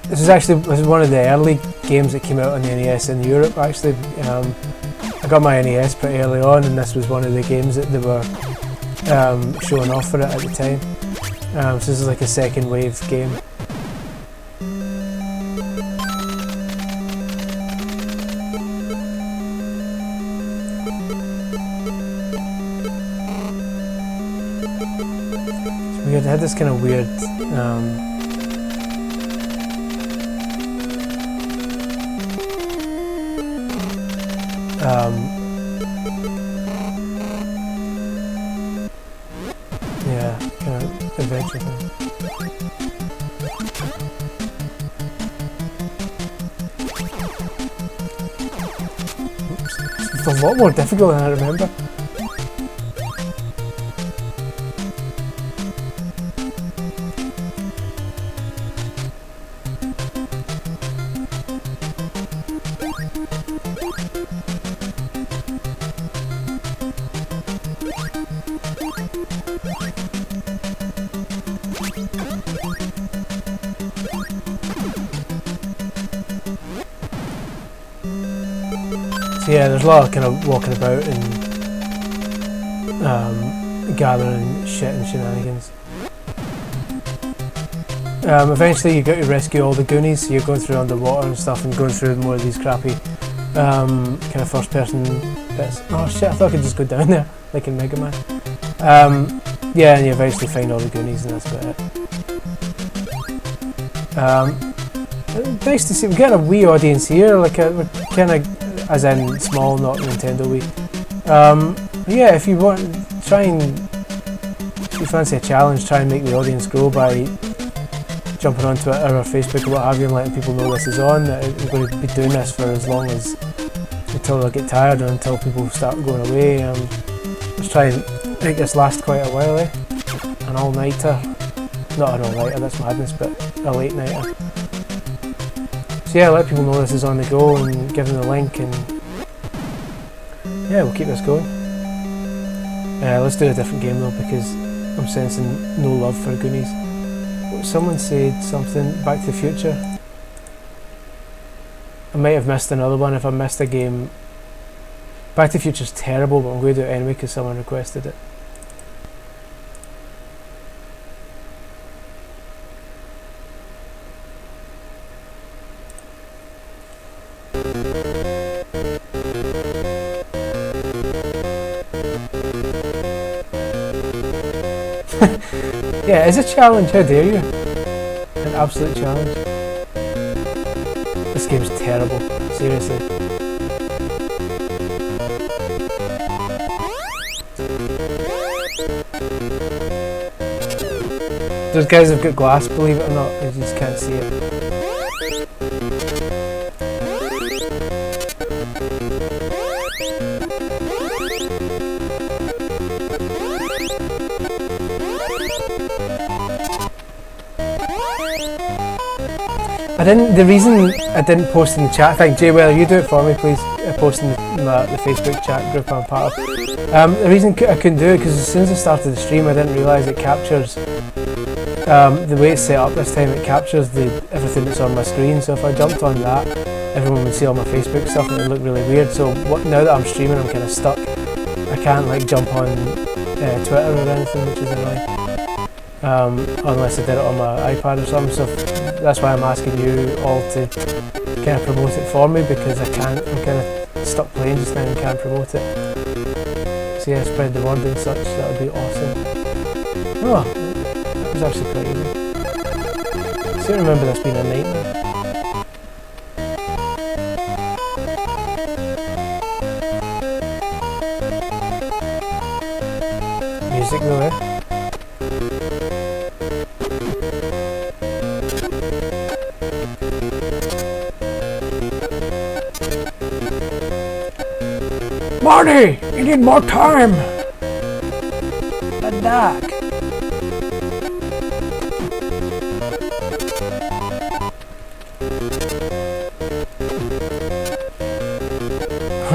This is one of the early games that came out on the NES in Europe actually. I got my NES pretty early on and this was one of the games that they were showing off for it at the time. So this is like a second wave game. It's weird, it had this kind of weird yeah, kind of adventure thing. Oops. It's a lot more difficult than I remember. So yeah, there's a lot of kind of walking about and gathering shit and shenanigans. Eventually you got to rescue all the Goonies, so you're going through underwater and stuff and going through more of these crappy kind of first person bits. Oh shit, I thought I could just go down there, like in Mega Man. Yeah, and you eventually find all the Goonies and that's about it. Nice to see, we're getting a Wii audience here, like we're kind of, as in small, not Nintendo Wii. Yeah, if you want, if you fancy a challenge, try and make the audience grow by jumping on Twitter or Facebook or what have you and letting people know this is on. We're going to be doing this for as long as, until I get tired or until people start going away. Let's try and make this last quite a while, eh? An all-nighter. Not an all-nighter, that's madness, but a late-nighter. So yeah, let people know this is on the go and give them the link and yeah, we'll keep this going. Let's do a different game though because I'm sensing no love for Goonies. Someone said something, Back to the Future. I might have missed another one if I missed a game. Back to the Future's terrible, but I'm going to do it anyway because someone requested it. Yeah, it's a challenge, how dare you? An absolute challenge. This game's terrible, seriously. Those guys have got glass, believe it or not, you just can't see it. The reason I didn't post in the chat, thank Jay Weller, you do it for me please, post in the Facebook chat group I'm part of. The reason I couldn't do it because as soon as I started the stream I didn't realise it captures The way it's set up this time, it captures everything that's on my screen, so if I jumped on that, everyone would see all my Facebook stuff and it would look really weird. So now that I'm streaming, I'm kind of stuck. I can't like jump on Twitter or anything, which is annoying, unless I did it on my iPad or something. So that's why I'm asking you all to kind of promote it for me, because I can't. I'm kind of stuck playing just now and can't promote it. So yeah, spread the word and such. That would be awesome. Oh, that was actually quite easy. I still remember this being a nightmare. Music though, eh? Marty! You need more time! But Doc!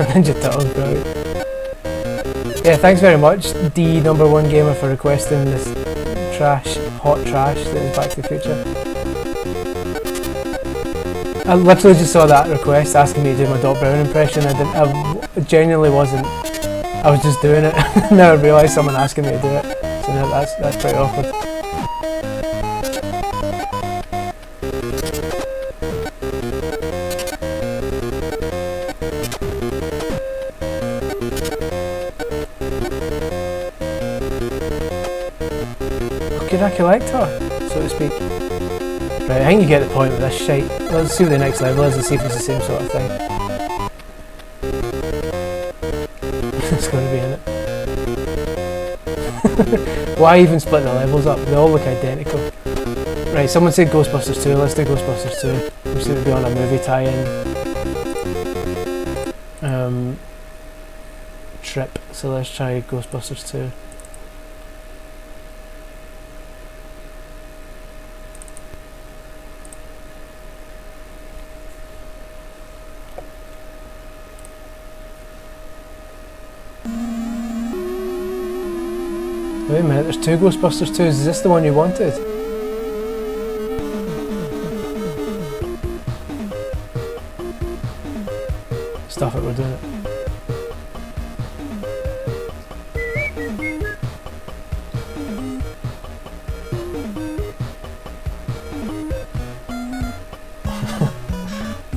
Ninja Turtles, bro. Yeah, thanks very much, D1 Gamer, for requesting this hot trash that is Back to the Future. I literally just saw that request asking me to do my Doc Brown impression. I genuinely wasn't. I was just doing it. Now I realised someone asking me to do it. So now that's pretty awkward. Could I collect her, so to speak? Right, I think you get the point with this shite. Let's see what the next level is and see if it's the same sort of thing. It's going to be in it. Why even split the levels up? They all look identical. Right, someone said Ghostbusters 2. Let's do Ghostbusters 2. We'll see if we're on a movie tie-in. Trip. So let's try Ghostbusters 2. Wait a minute, there's two Ghostbusters 2s. Is this the one you wanted? Stuff it, we're doing it.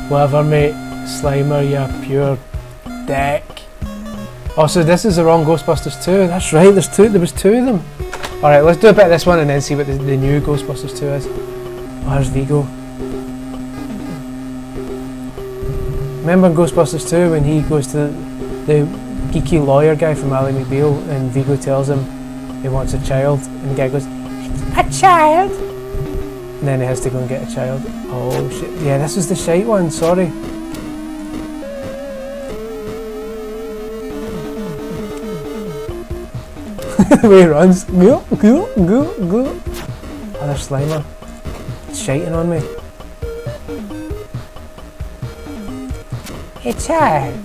Whatever, mate. Slimer, you pure dick. Oh, so this is the wrong Ghostbusters 2. That's right, there was two of them. Alright, let's do a bit of this one and then see what the new Ghostbusters 2 is. Oh, there's Vigo. Remember in Ghostbusters 2 when he goes to the geeky lawyer guy from Ally McBeal and Vigo tells him he wants a child and the guy goes, a child? And then he has to go and get a child. Oh shit, yeah, this was the shite one, sorry. The way he runs. Go, go, go, go. Oh, there's Slimer. It's shiting on me. Hey, child.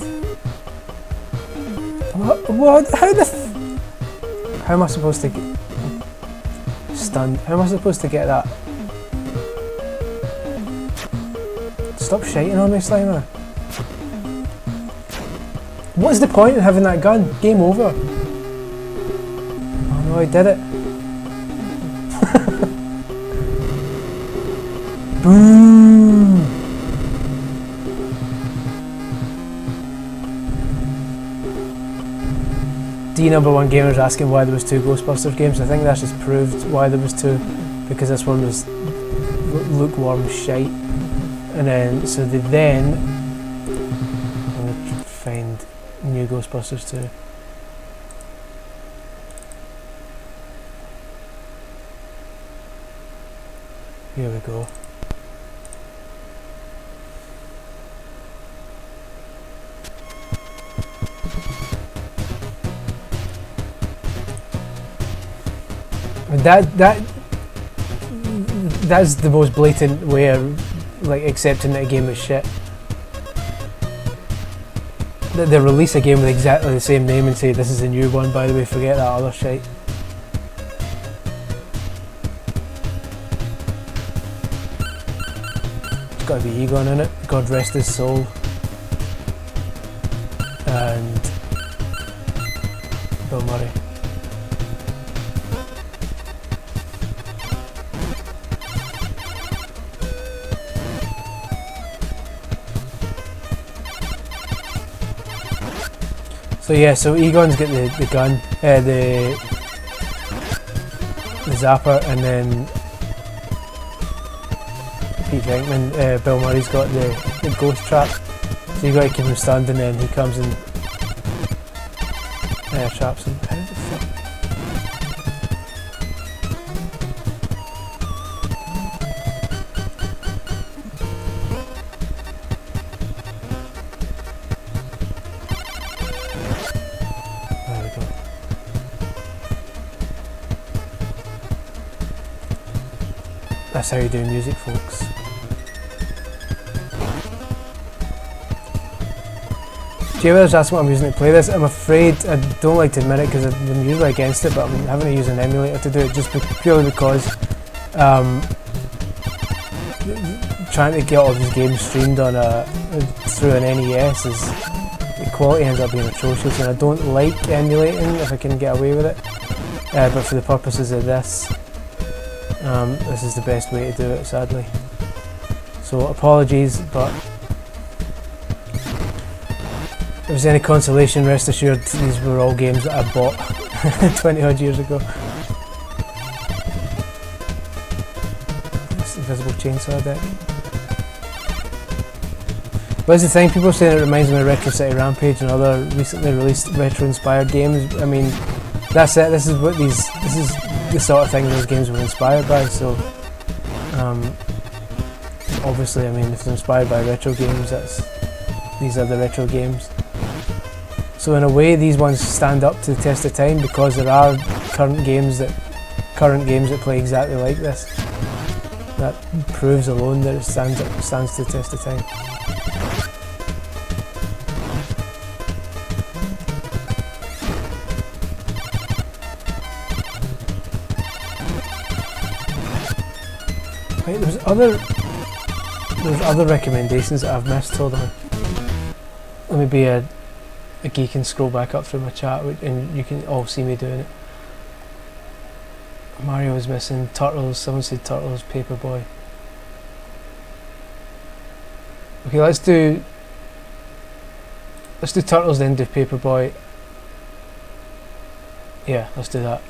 What? How am I supposed to get... Stunned. How am I supposed to get that? Stop shiting on me, Slimer. What's the point in having that gun? Game over. Oh, I did it. Boom! D1 Gamer's asking why there was two Ghostbusters games. I think that's just proved why there was two, because this one was lukewarm shite. And then, so I'm going to find new Ghostbusters 2. Here we go. That's the most blatant way of like accepting that a game is shit. They release a game with exactly the same name and say this is a new one, by the way, forget that other shit. got to be Egon in it. God rest his soul. And Bill Murray. So yeah, so Egon's got the gun, the zapper, and then Pete Venkman, Bill Murray's got the ghost trap. So you got to keep him stunned, and then he comes and traps him. How the fuck? There we go. That's how you do music, folks. Jayware's asked what I'm using to play this. I'm afraid I don't like to admit it because I'm usually against it, but I'm having to use an emulator to do it just purely because trying to get all these games streamed on through an NES the quality ends up being atrocious, and I don't like emulating if I can get away with it. But for the purposes of this, this is the best way to do it, sadly. So apologies, but if there's any consolation, rest assured these were all games that I bought 20 odd years ago. This invisible chainsaw deck. But that's the thing, people are saying it reminds me of Retro City Rampage and other recently released retro inspired games. I mean, that's it, this is the sort of thing those games were inspired by, so obviously, I mean, if they're inspired by retro games, these are the retro games. So in a way, these ones stand up to the test of time because there are current games that play exactly like this. That proves alone that it stands to the test of time. Right, there's other recommendations that I've missed. Hold on. Let me be a geek and scroll back up through my chat, and you can all see me doing it. Mario is missing. Turtles. Someone said Turtles. Paperboy. Okay, let's do Turtles, then do Paperboy. Yeah, let's do that.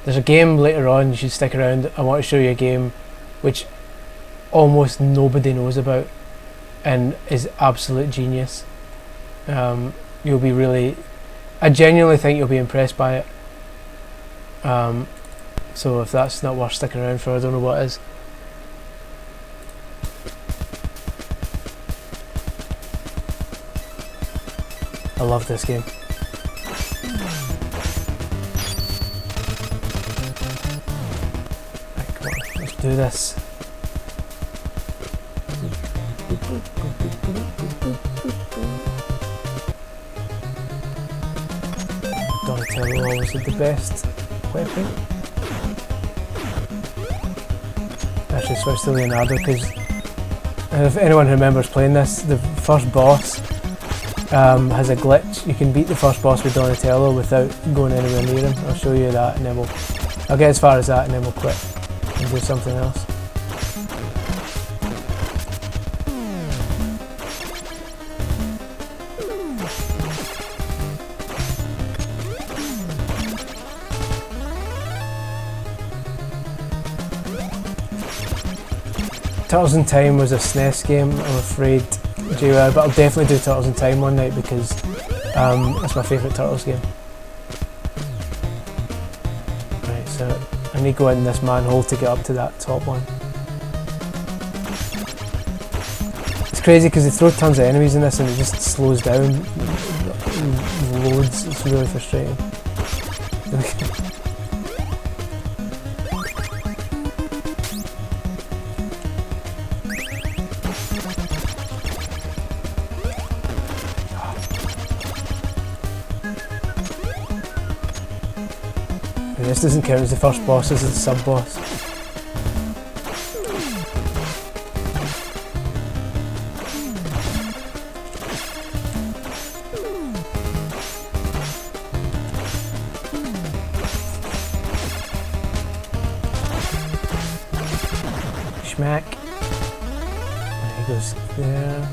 There's a game later on, you should stick around. I want to show you a game which almost nobody knows about and is absolute genius. You'll be really, I genuinely think you'll be impressed by it. So if that's not worth sticking around for, I don't know what is. I love this game. Do this. Donatello always did the best weapon. Actually switched to Leonardo because if anyone remembers playing this, the first boss has a glitch. You can beat the first boss with Donatello without going anywhere near him. I'll show you that and then I'll get as far as that and then we'll quit and do something else. 'Turtles in Time was a SNES game, I'm afraid, Jayware, but I'll definitely do Turtles in Time one night because that's my favourite Turtles game. Right, so I need to go in this manhole to get up to that top one. It's crazy because they throw tons of enemies in this and it just slows down loads, it's really frustrating. this doesn't count as the first boss, this is the sub-boss. Schmack. And he goes there.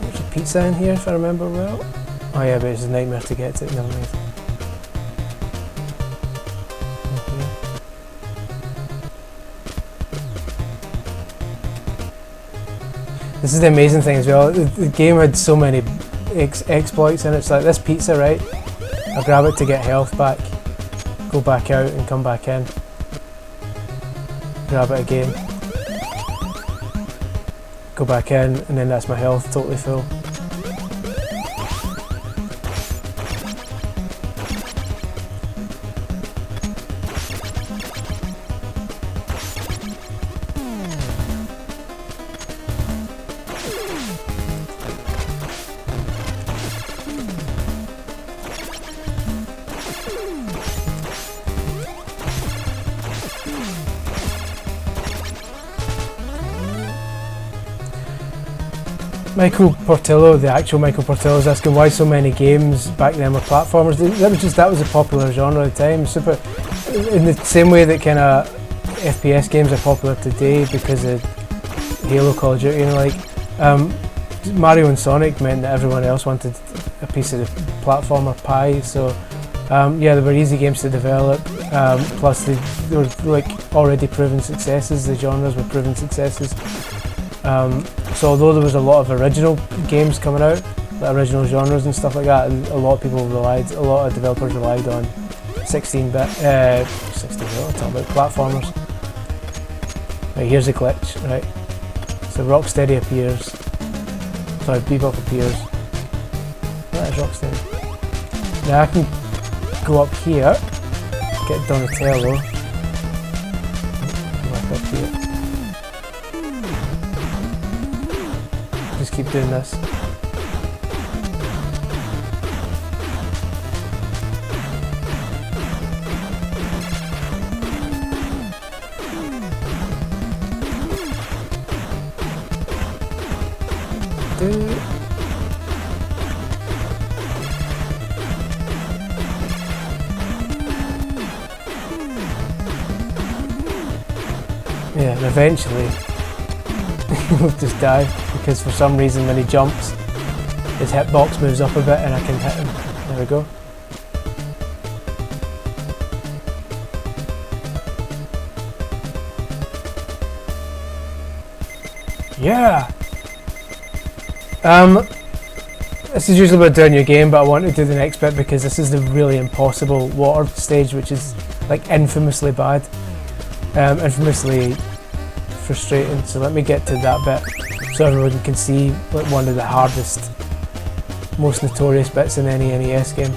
There's a pizza in here if I remember well. Oh yeah, but it's a nightmare to get to it, never mind. This is the amazing thing as well, the game had so many exploits in it. It's like this pizza, right? I grab it to get health back, go back out and come back in, grab it again, go back in, and then that's my health totally full. Michael Portillo, the actual Michael Portillo, is asking why so many games back then were platformers. That was a popular genre at the time. Super, in the same way that kind of FPS games are popular today because of Halo, Call of Duty, you know, like Mario and Sonic meant that everyone else wanted a piece of the platformer pie. So yeah, they were easy games to develop. Plus they were like already proven successes. The genres were proven successes. So although there was a lot of original games coming out, like original genres and stuff like that, a lot of developers relied on 16-bit, 16-bit, I'm talking about platformers. Right, here's a glitch, right? So Rocksteady appears, sorry, Bebop appears. That is Rocksteady. Now I can go up here, get Donatello, back up here. Just keep doing this. Yeah, and eventually he'll just die because for some reason when he jumps his hitbox moves up a bit and I can hit him. There we go. Yeah! This is usually about doing your game, but I want to do the next bit because this is the really impossible water stage, which is like infamously bad. Infamously frustrating, so let me get to that bit so everyone can see like one of the hardest, most notorious bits in any NES game.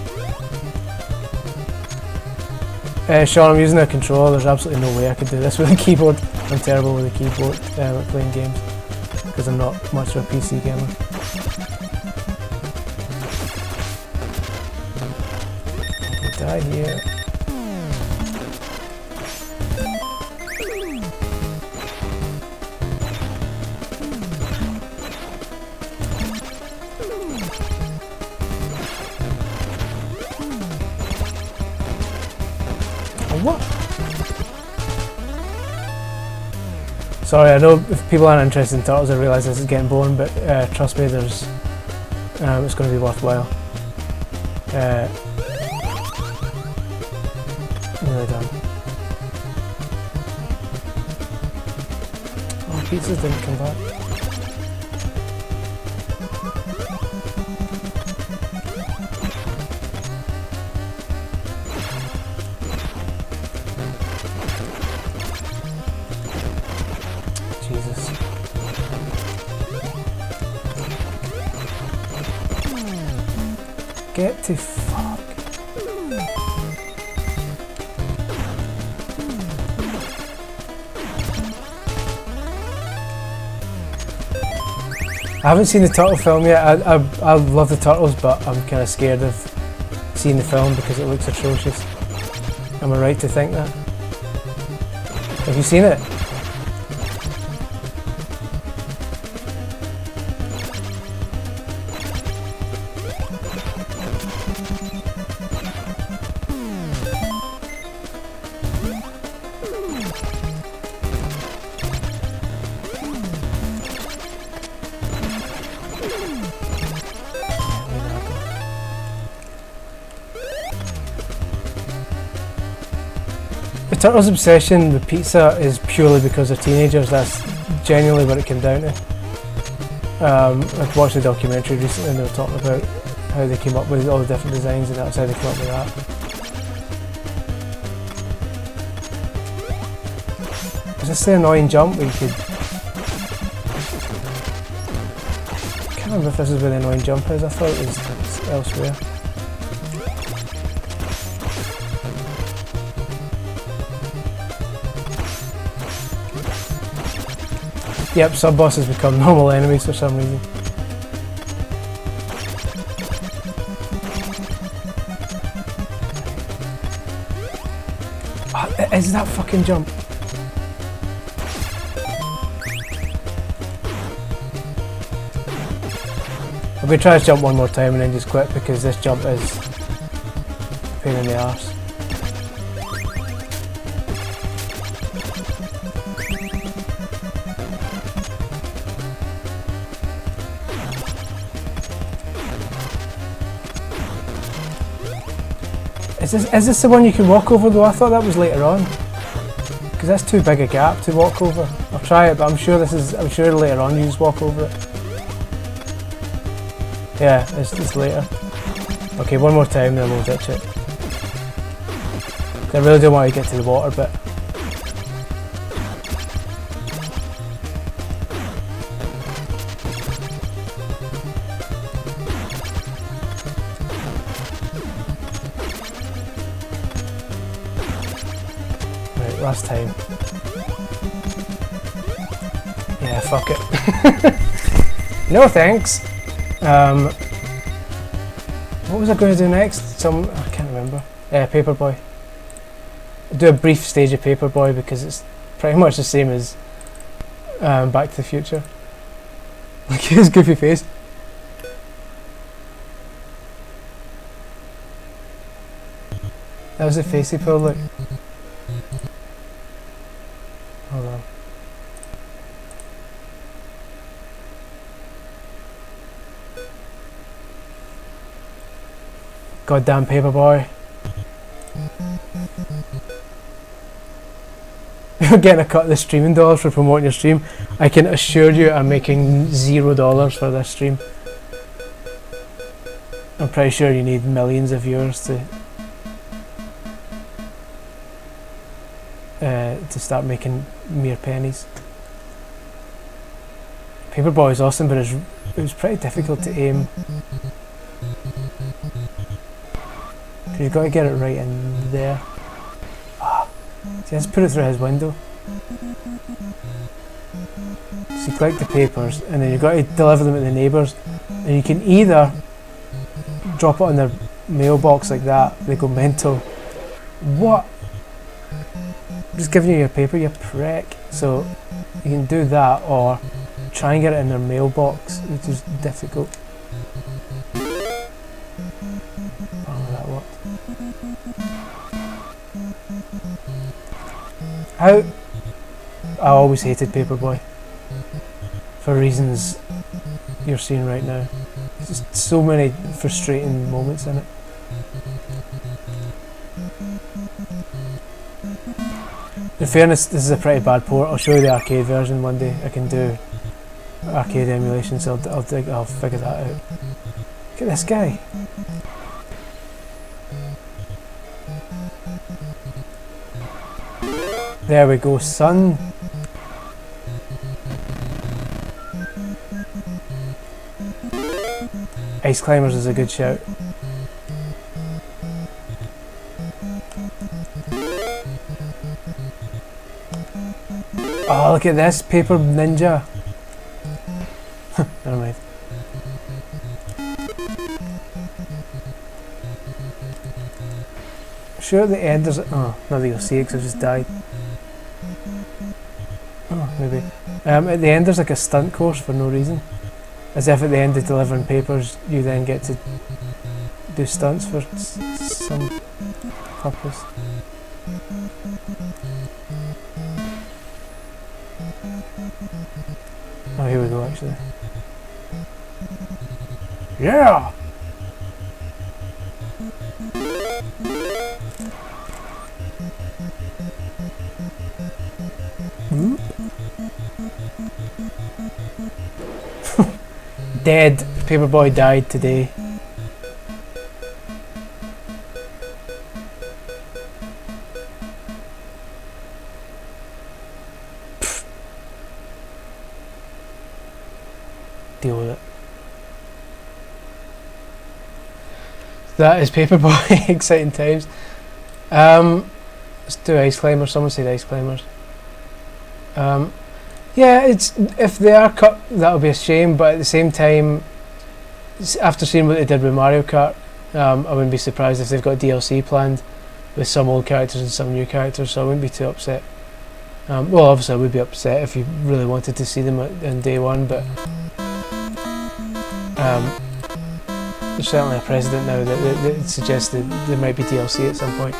Sean, I'm using a controller, there's absolutely no way I could do this with a keyboard. I'm terrible with a keyboard at playing games because I'm not much of a PC gamer. I'll die here. What? Sorry, I know if people aren't interested in turtles, I realise this is getting boring, but trust me, there's it's going to be worthwhile. Nearly done. Oh, pizzas didn't come back. Jesus. Get to fuck. I haven't seen the turtle film yet. I love the turtles, but I'm kind of scared of seeing the film because it looks atrocious. Am I right to think that? Have you seen it? The turtles' obsession with pizza is purely because they're teenagers. That's genuinely what it came down to. I watched a documentary recently and they were talking about how they came up with all the different designs, and that's how they came up with that. Is this the annoying jump where you could... I can't remember if this is where the annoying jump is. I thought it was elsewhere. Yep, sub-bosses become normal enemies for some reason. Oh, is that fucking jump? I'm going to try to jump one more time and then just quit because this jump is a pain in the arse. Is this the one you can walk over though? I thought that was later on. Because that's too big a gap to walk over. I'll try it, but I'm sure later on you just walk over it. Yeah, it's later. Okay, one more time then we'll ditch it. I really don't want to get to the water bit. Last time. Yeah, fuck it. No thanks. What was I going to do next? I can't remember. Paperboy. I'll do a brief stage of Paperboy because it's pretty much the same as Back to the Future. Look at his goofy face. That was the face he pulled, look. Hold on. Goddamn Paperboy. You're getting a cut of the streaming dollars for promoting your stream. I can assure you I'm making $0 for this stream. I'm pretty sure you need millions of viewers to start making mere pennies. Paperboy is awesome, but it was pretty difficult to aim. You've got to get it right in there. See, let's put it through his window. So you collect the papers and then you've got to deliver them to the neighbours, and you can either drop it on their mailbox like that, they go mental. What? I'm just giving you your paper, you prick. So you can do that or try and get it in their mailbox, which is difficult. Oh, that worked. I always hated Paperboy for reasons you're seeing right now. There's just so many frustrating moments in it. In fairness, this is a pretty bad port. I'll show you the arcade version one day. I can do arcade emulation, so I'll figure that out. Look at this guy. There we go, son. Ice Climbers is a good shout. Oh, look at this, Paper Ninja. Never mind. Sure at the end there's oh, not that you'll see it because I just died. Oh, maybe. At the end there's like a stunt course for no reason. As if at the end of delivering papers you then get to do stunts for some purpose. Oh, here we go actually. Yeah! Dead. Paperboy died today. Deal with it. That is Paperboy. Exciting times. Let's do ice climbers. Someone said ice climbers. Yeah, it's if they are cut, that'll be a shame. But at the same time, after seeing what they did with Mario Kart, I wouldn't be surprised if they've got DLC planned with some old characters and some new characters. So I wouldn't be too upset. Well, obviously I would be upset if you really wanted to see them in day one, but there's certainly a precedent now that suggests that there might be DLC at some point.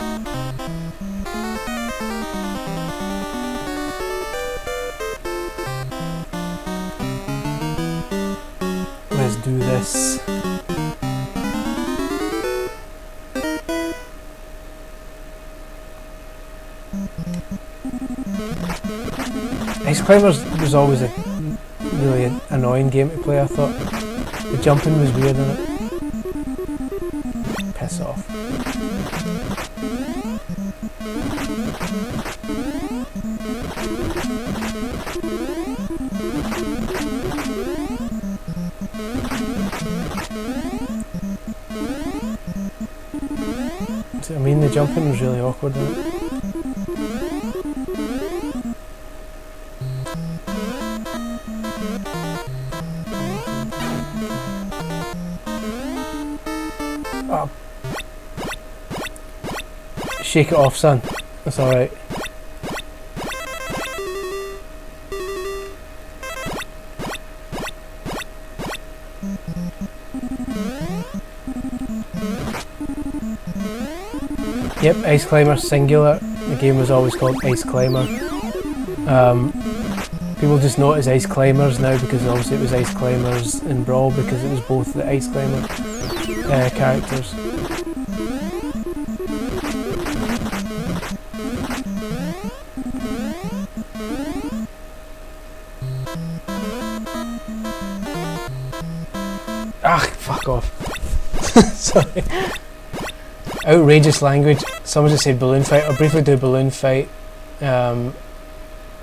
Let's do this. Ice Climbers was always a really annoying game to play, I thought. The jumping was weird in it. Piss off. I mean, the jumping was really awkward in it. Oh. Shake it off, son. That's alright. Yep, Ice Climber singular. The game was always called Ice Climber. People just know it as Ice Climbers now because obviously it was Ice Climbers in Brawl because it was both the Ice Climber characters. Ah, fuck off. Sorry. Outrageous language. Someone just said balloon fight. I'll briefly do balloon fight. I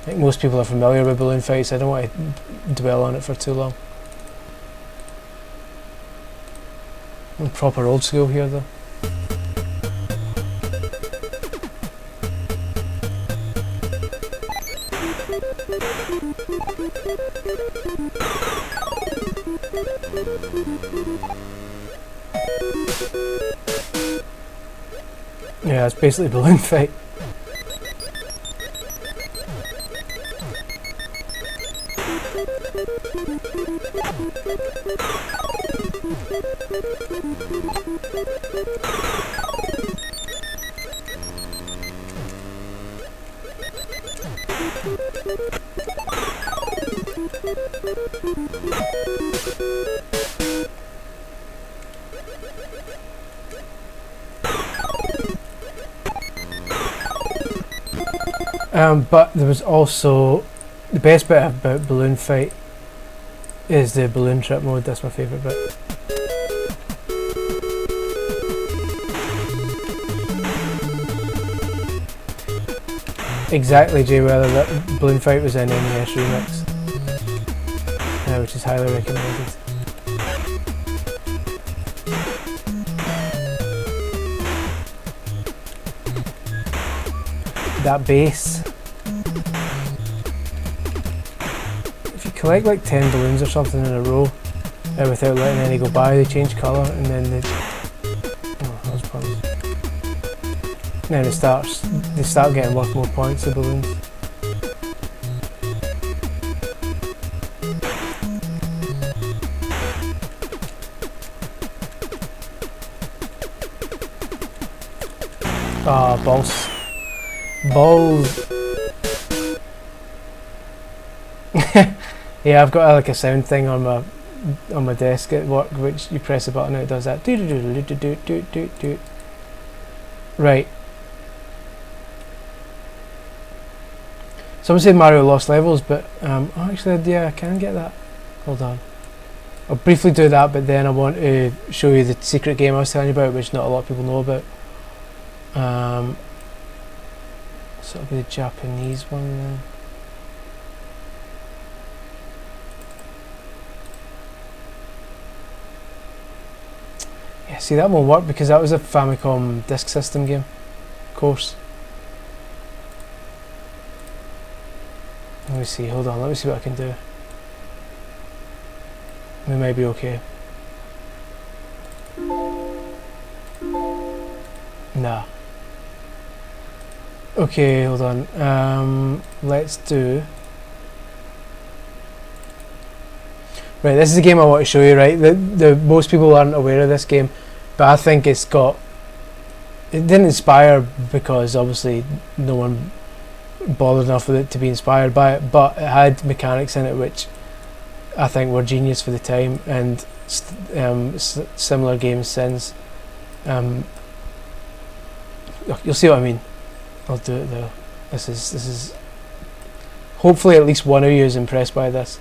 think most people are familiar with balloon fights. I don't want to dwell on it for too long. I'm proper old school here though. Yeah, it's basically a balloon fight. But there was also the best bit about balloon fight is the balloon trip mode. That's my favourite bit. Exactly, Jay Weather. That balloon fight was in NES Remix, which is highly recommended. That bass. If you collect like 10 balloons or something in a row without letting any go by, they change colour and then they... Oh, that was puns. Now they start getting worth more points, the balloons. Ah, balls. Balls. Yeah, I've got like a sound thing on my desk at work, which you press a button and it does that. Right. Someone said Mario lost levels, but actually, yeah, I can get that. Hold on. I'll briefly do that, but then I want to show you the secret game I was telling you about, which not a lot of people know about. So it'll be the Japanese one then. Yeah, see, that won't work because that was a Famicom Disk System game, of course. Let me see, hold on, let me see what I can do. We may be okay. Nah. Okay, hold on. Let's do... Right, this is the game I want to show you, right? The most people aren't aware of this game, but I think it's got... It didn't inspire because obviously no one bothered enough with it to be inspired by it, but it had mechanics in it which I think were genius for the time, and similar games since. You'll see what I mean. I'll do it though. This is hopefully at least one of you is impressed by this.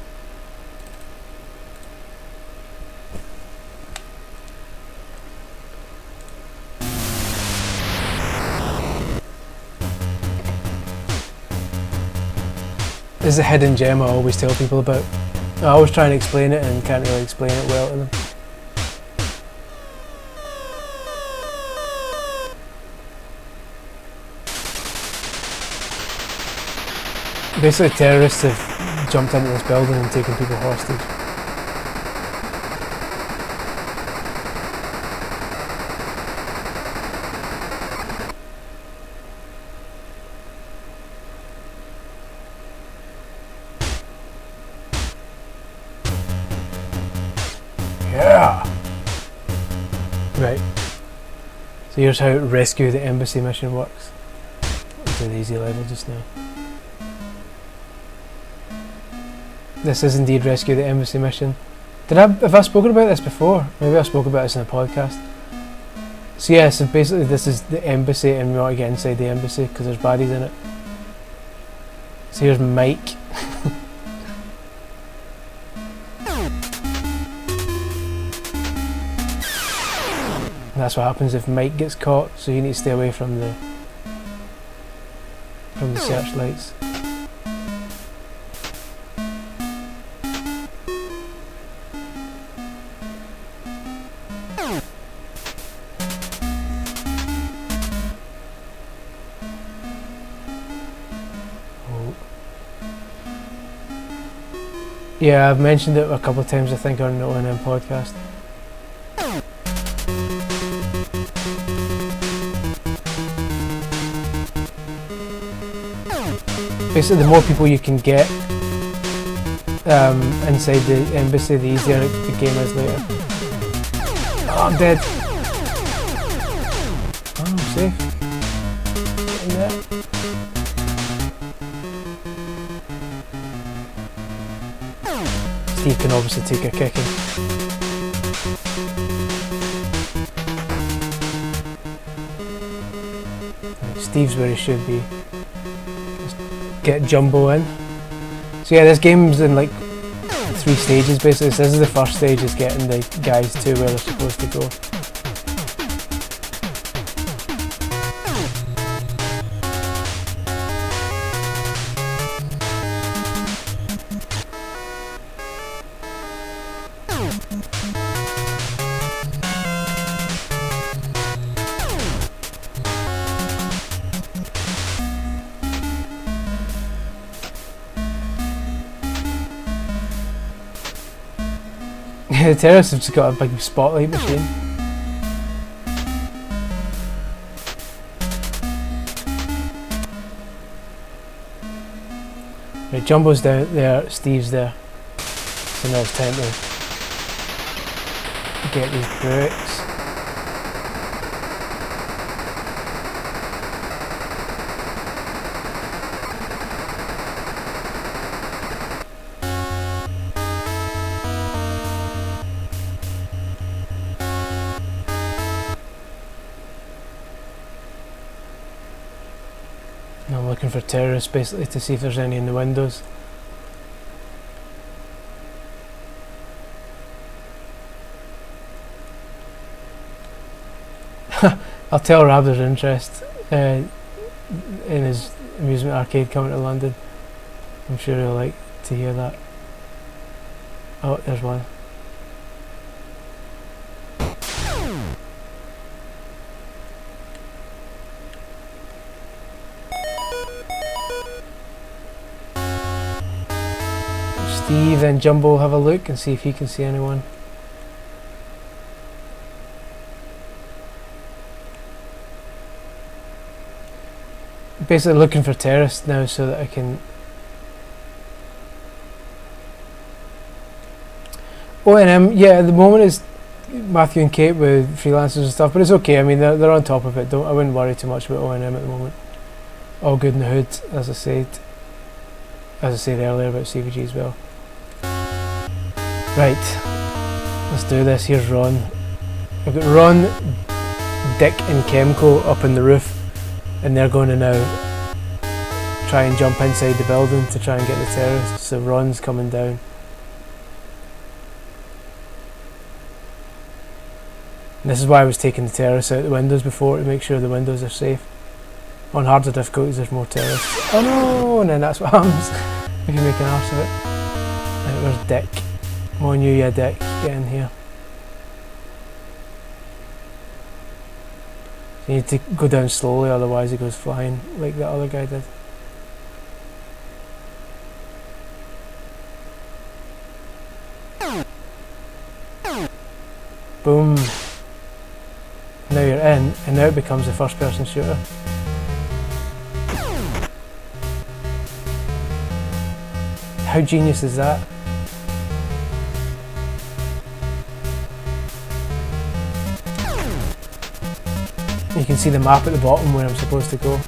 This is a hidden gem I always tell people about. I always try and explain it and can't really explain it well to them. Basically, terrorists have jumped into this building and taken people hostage. Yeah! Right. So here's how rescue the embassy mission works. I'll do the easy level just now. This is indeed rescue the embassy mission. Have I spoken about this before? Maybe I spoke about this in a podcast. So yeah, so basically this is the embassy and we want to get inside the embassy because there's baddies in it. So here's Mike. And that's what happens if Mike gets caught, so you need to stay away from the searchlights. Yeah, I've mentioned it a couple of times I think on the O&M podcast. Basically, the more people you can get inside the embassy, the easier the game is later. Oh, I'm dead. Oh, I'm safe. In there. Steve can obviously take a kicking. Steve's where he should be. Just get Jumbo in. So yeah, this game's in like 3 stages basically. So this is the first stage, is getting the guys to where they're supposed to go. The terrorists have just got a big spotlight machine. Right, Jumbo's down there, Steve's there. So now it's time to get these bricks. And I'm looking for terrorists basically to see if there's any in the windows. I'll tell Rab there's interest in his amusement arcade coming to London. I'm sure he'll like to hear that. Oh, there's one. Steve and Jumbo will have a look and see if he can see anyone. Basically looking for terrorists now so that I can... O&M, yeah, at the moment it's Matthew and Kate with freelancers and stuff, but it's okay. I mean, they're on top of it. I wouldn't worry too much about O&M at the moment. All good in the hood, as I said earlier about CVG as well. Right, let's do this. Here's Ron. I've got Ron, Dick and Chemco up on the roof, and they're going to now try and jump inside the building to try and get the terrorists. So Ron's coming down. And this is why I was taking the terrorists out the windows before, to make sure the windows are safe. On harder difficulties there's more terrorists. Oh no! And then that's what happens if you make an arse of it. Right, where's Dick? Come on you, yeah, Dick, get in here. You need to go down slowly, otherwise he goes flying like that other guy did. Boom. Now you're in, and now it becomes a first person shooter. How genius is that? You can see the map at the bottom where I'm supposed to go.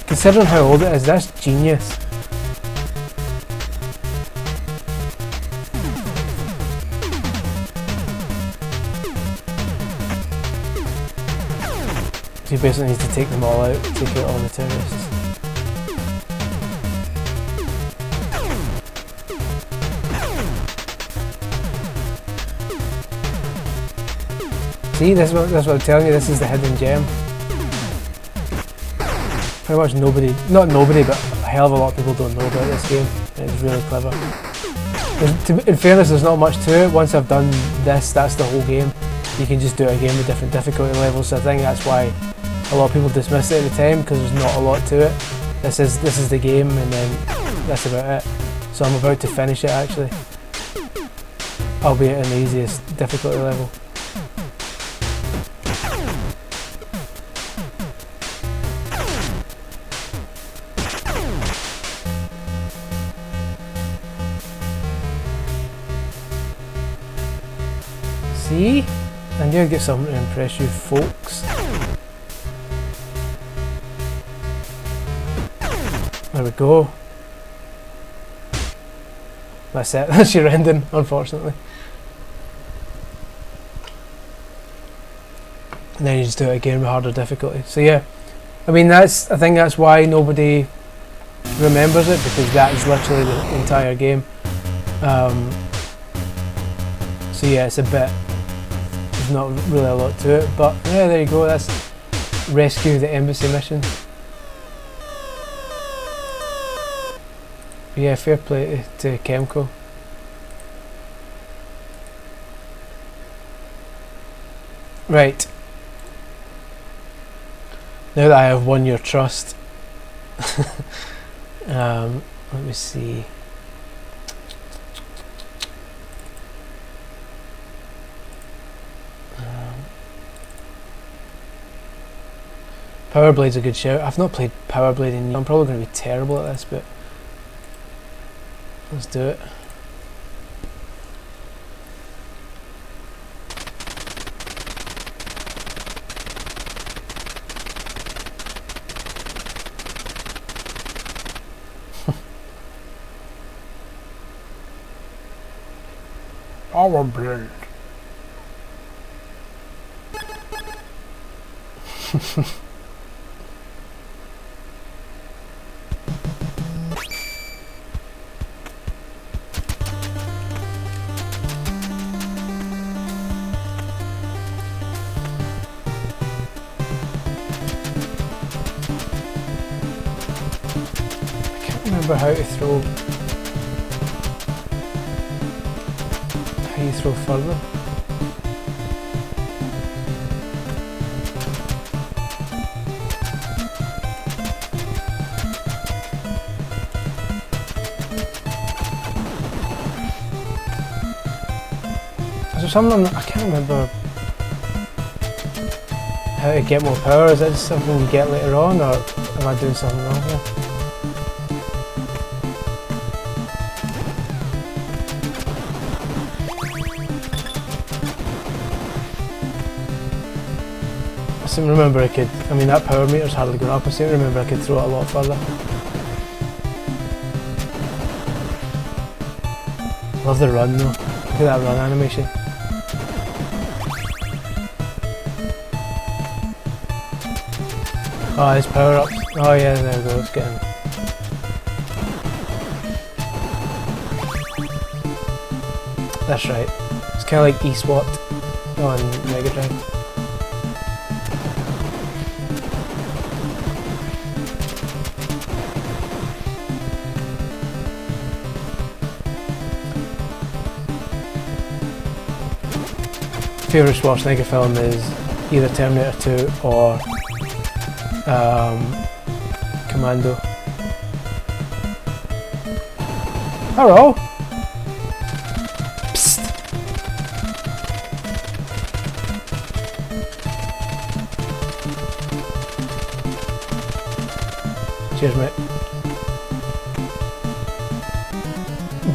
Considering how old it is, that's genius. So you basically need to take them all out, take out all the terrorists. See, that's what I'm telling you, this is the hidden gem. Pretty much nobody, not nobody, but a hell of a lot of people don't know about this game. It's really clever. In fairness, there's not much to it. Once I've done this, that's the whole game. You can just do it again with different difficulty levels, so I think that's why a lot of people dismiss it at the time, because there's not a lot to it. This is the game, and then that's about it. So I'm about to finish it actually, albeit in the easiest difficulty level. See? I knew I'd get something to impress you folks. There we go. That's it, that's your ending, unfortunately. And then you just do it again with harder difficulty. So yeah, I mean I think that's why nobody remembers it, because that is literally the entire game. So yeah, it's a bit, there's not really a lot to it, but yeah, there you go, that's rescue the embassy mission. But yeah, fair play to Chemco. Right. Now that I have won your trust, let me see. Power Blade's a good shout. I've not played Power Blade in years. I'm probably going to be terrible at this, but let's do it. Power Blade. Remember how to throw further. Is there something I can't remember how to get more power? Is that just something you get later on, or am I doing something wrong here? I seem to remember I could, I mean that power meter's hardly going up, I seem to remember I could throw it a lot further. Love the run though, look at that run animation. Oh, there's power ups. Oh yeah, there we go, it's getting... That's right, it's kind of like E-SWAT on Mega Drive. Favourite Schwarzenegger film is either Terminator 2 or Commando. Hello! Psst! Cheers, mate.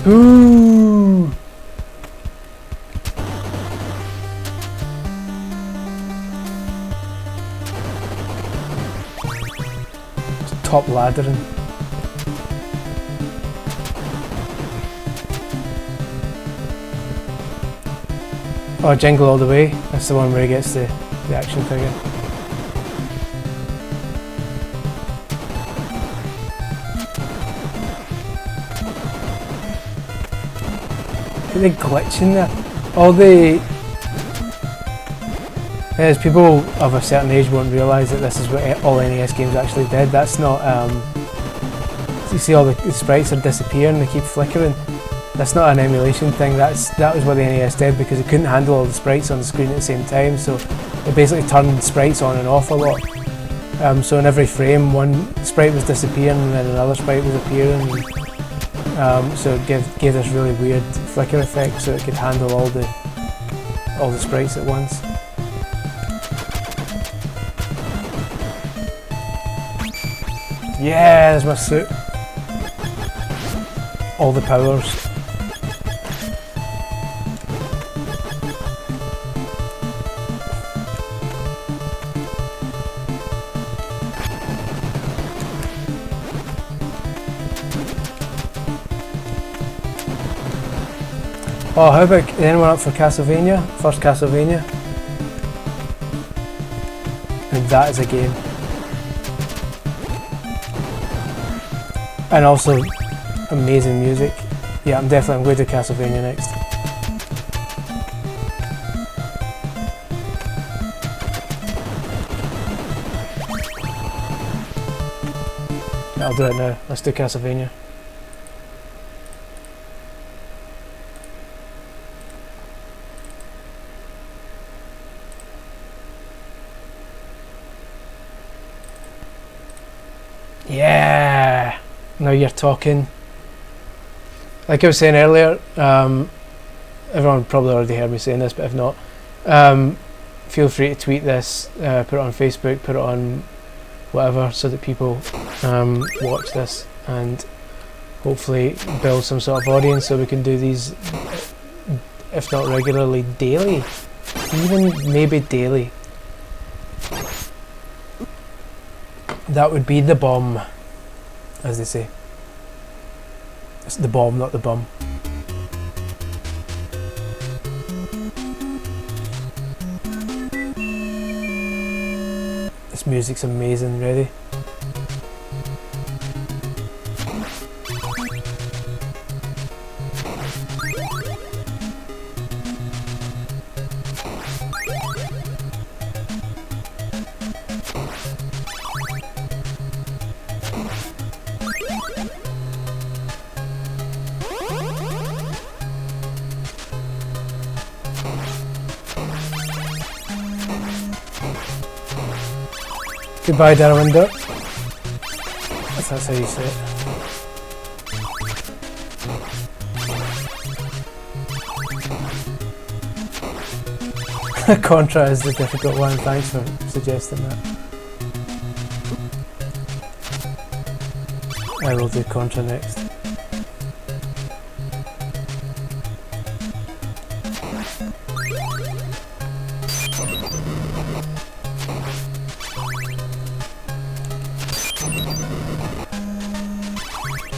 Boo! Top laddering. Oh, Jingle All the Way. That's the one where he gets the action figure. Look at the glitch in there. All the... As people of a certain age won't realise that this is what all NES games actually did. That's not, you see all the sprites are disappearing, they keep flickering. That's not an emulation thing, that was what the NES did because it couldn't handle all the sprites on the screen at the same time, so it basically turned sprites on and off a lot. So in every frame one sprite was disappearing and then another sprite was appearing. So it gave this really weird flicker effect so it could handle all the sprites at once. Yeah, there's my suit. All the powers. Oh, how about anyone up for Castlevania? First Castlevania? And that is a game. And also amazing music. Yeah, I'm going to Castlevania next. I'll do it now. Let's do Castlevania. Yeah! Now you're talking. Like I was saying earlier, everyone probably already heard me saying this, but if not, feel free to tweet this, put it on Facebook, put it on whatever, so that people watch this and hopefully build some sort of audience, so we can do these, if not regularly, daily, even maybe daily. That would be the bomb, as they say. It's the bomb, not the bum. This music's amazing. Ready? Goodbye, Darwinder. That's how you say it. Contra is the difficult one, thanks for suggesting that. I will do Contra next.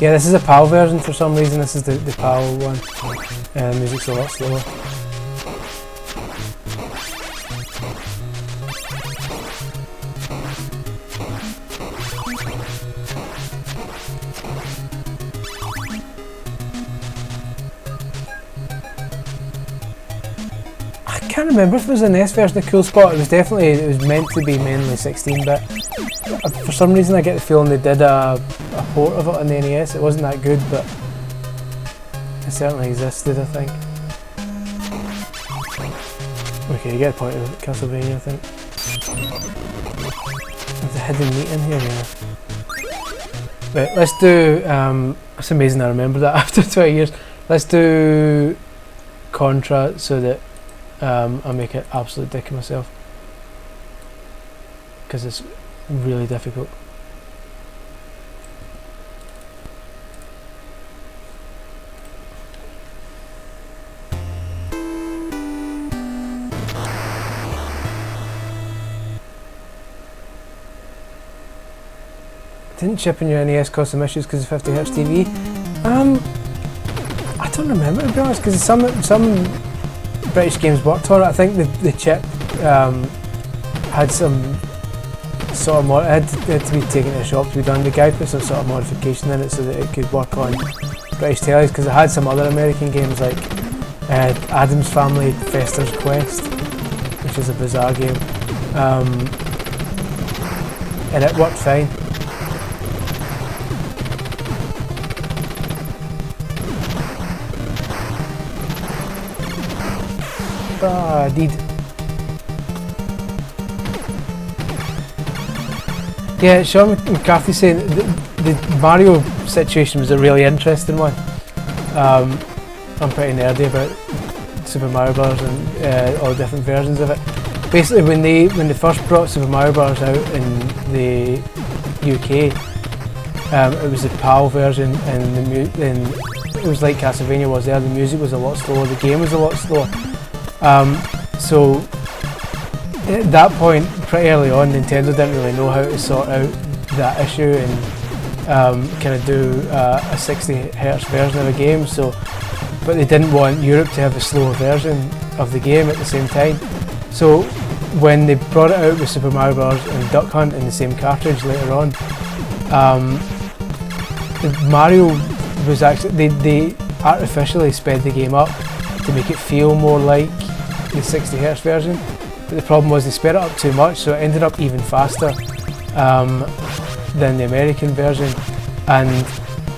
Yeah, this is a PAL version for some reason. This is the PAL one. Music's a lot slower. I can't remember if it was an NES version of Cool Spot. It was meant to be mainly 16-bit. For some reason I get the feeling they did a port of it on the NES. It wasn't that good, but it certainly existed, I think. Okay, you get a point of Castlevania, I think. There's a hidden meat in here, yeah. Right, let's do, it's amazing I remember that after 20 years. Let's do Contra so that I make an absolute dick of myself. Because it's really difficult. Didn't chip in your NES cause some issues because of 50Hz TV? I don't remember, to be honest, because some British games worked on it. I think the chip had some sort of it had to be taken to the shop to be done. The guy put some sort of modification in it so that it could work on British tellies, because it had some other American games like Addams Family Fester's Quest, which is a bizarre game, and it worked fine. Ah, I did. Yeah, Sean McCarthy saying the Mario situation was a really interesting one. I'm pretty nerdy about Super Mario Bros. And all the different versions of it. Basically, when they first brought Super Mario Bros. Out in the UK, it was the PAL version, and it was like Castlevania was there. The music was a lot slower, the game was a lot slower. So at that point, pretty early on, Nintendo didn't really know how to sort out that issue and kind of do a 60Hz version of a game. So, but they didn't want Europe to have a slower version of the game at the same time. So when they brought it out with Super Mario Bros. And Duck Hunt in the same cartridge later on, Mario was actually they artificially sped the game up to make it feel more like the 60Hz version, but the problem was they sped it up too much, so it ended up even faster than the American version, and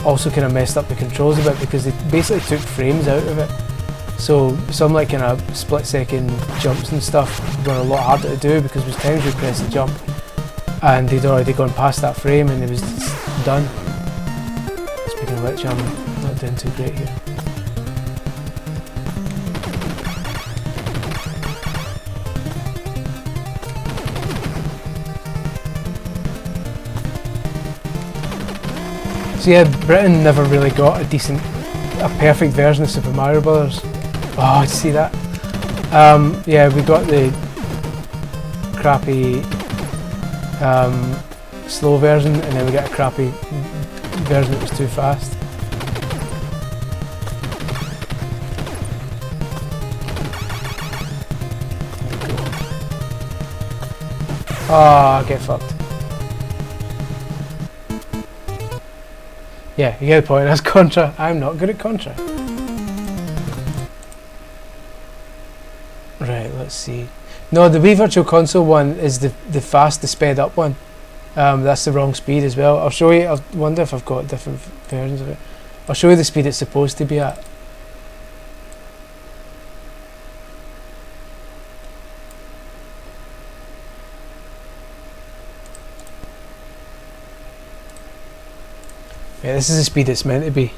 also kind of messed up the controls a bit because they basically took frames out of it. So some like kind of split-second jumps and stuff were a lot harder to do because there was times you press the jump and they'd already gone past that frame and it was just done. Speaking of which, I'm not doing too great here. So yeah, Britain never really got a perfect version of Super Mario Brothers. Oh, did you see that? Yeah, we got the crappy slow version, and then we got a crappy version that was too fast. Oh, get fucked. Yeah, you get the point, that's Contra. I'm not good at Contra. Right, let's see. No, the Wii Virtual Console one is the fast, the sped up one. That's the wrong speed as well. I'll show you, I wonder if I've got different versions of it. I'll show you the speed it's supposed to be at. Yeah, this is the speed it's meant to be.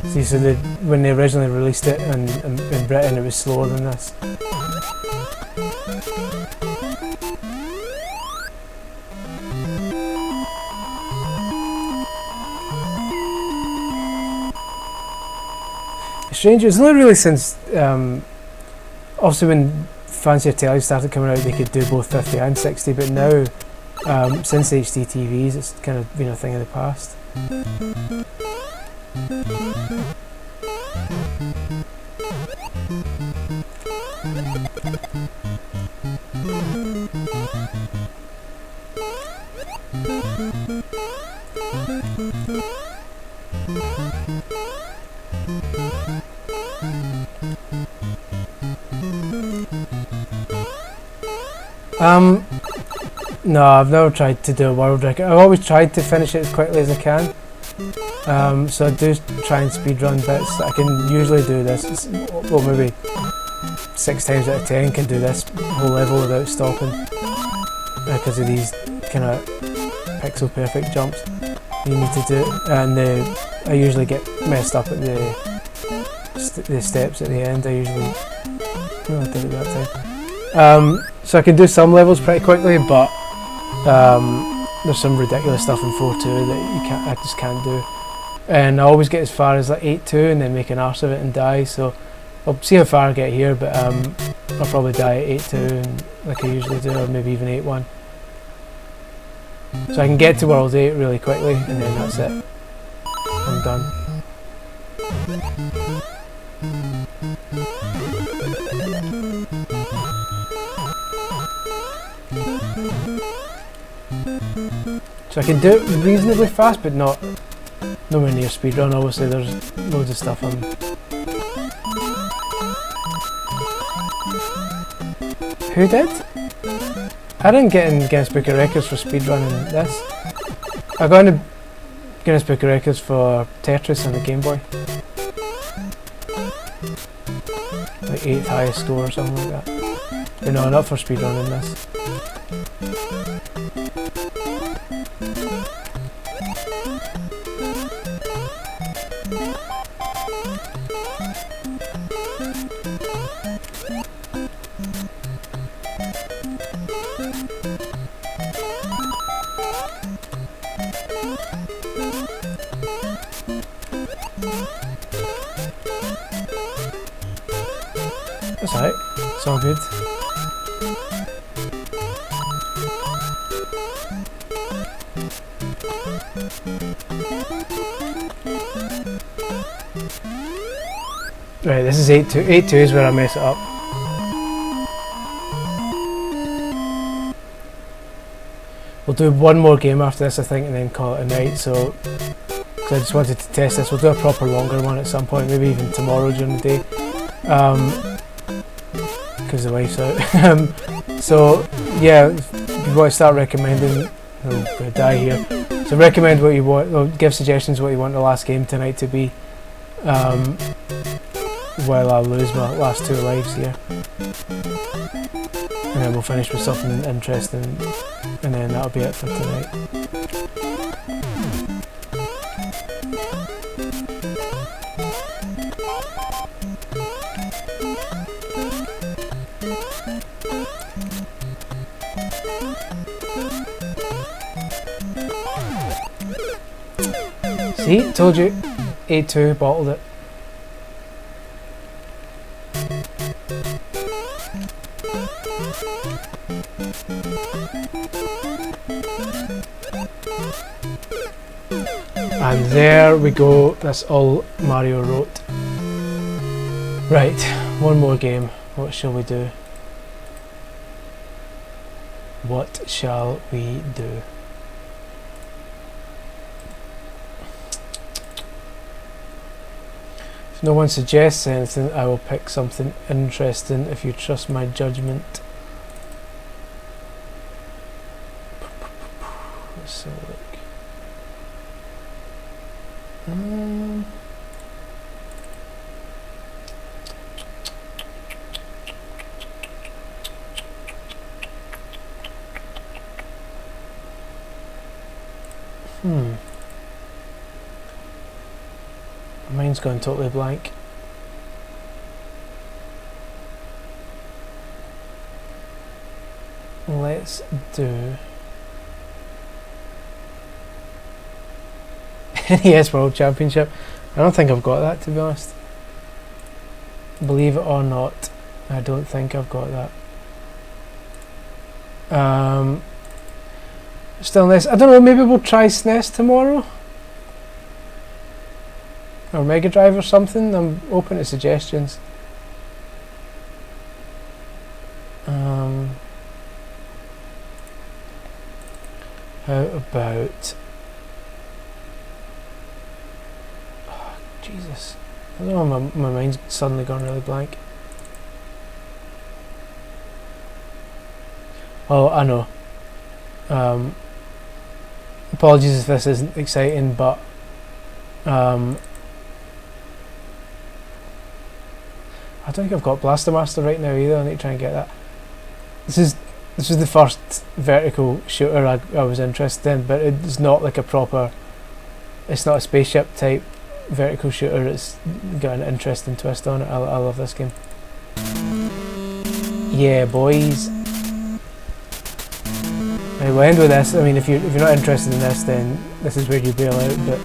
See, so when they originally released it in Britain, it was slower than this. It's strange, it's only really since, obviously when fancier tellies started coming out, they could do both 50 and 60, but now, since HD TVs, it's kind of been a thing of the past. No, I've never tried to do a world record. I've always tried to finish it as quickly as I can. So I do try and speedrun bits. I can usually do this, well maybe 6 times out of 10 can do this whole level without stopping. Because of these kind of pixel perfect jumps you need to do. And I usually get messed up at the steps at the end. I usually, no, I did it that time. So I can do some levels pretty quickly, but there's some ridiculous stuff in 4.2 that I just can't do. And I always get as far as like 8.2 and then make an arse of it and die, so I'll see how far I get here, but I'll probably die at 8.2 and like I usually do, or maybe even 8.1. So I can get to World 8 really quickly and then that's it. I'm done. So I can do it reasonably fast, but not nowhere near speedrun. Obviously there's loads of stuff on. Who did? I didn't get in Guinness Book of Records for speedrunning this. I got in Guinness Book of Records for Tetris on the Game Boy. Like 8th highest score or something like that. But no, not for speedrunning this. That's alright, it's all good. Right, this is 8.2. 8.2 is where I mess it up. We'll do one more game after this, I think, and then call it a night. So, because I just wanted to test this, we'll do a proper longer one at some point, maybe even tomorrow during the day. Because the wife's out. So yeah, if you want to start recommending, I'm going to die here. So recommend what you want, or give suggestions what you want the last game tonight to be, while I lose my last 2 lives here. And then we'll finish with something interesting, and then that'll be it for tonight. See, told you. A2 bottled it. And there we go, that's all Mario wrote. Right, one more game. What shall we do? What shall we do? If no one suggests anything, I will pick something interesting if you trust my judgment. Let's have a look. Mine's gone totally blank. Let's do NES World Championship. I don't think I've got that, to be honest. Believe it or not, I don't think I've got that. Still NES. I don't know, maybe we'll try SNES tomorrow? Or Mega Drive or something. I'm open to suggestions. How about... Oh, Jesus. I don't know, my mind's suddenly gone really blank. Oh, I know. Apologies if this isn't exciting, but I don't think I've got Blaster Master right now either. I need to try and get that. This is the first vertical shooter I was interested in, but it's not like a proper. It's not a spaceship type vertical shooter. It's got an interesting twist on it. I love this game. Yeah, boys. Right, we'll end with this. I mean, if you're not interested in this, then this is where you bail out. But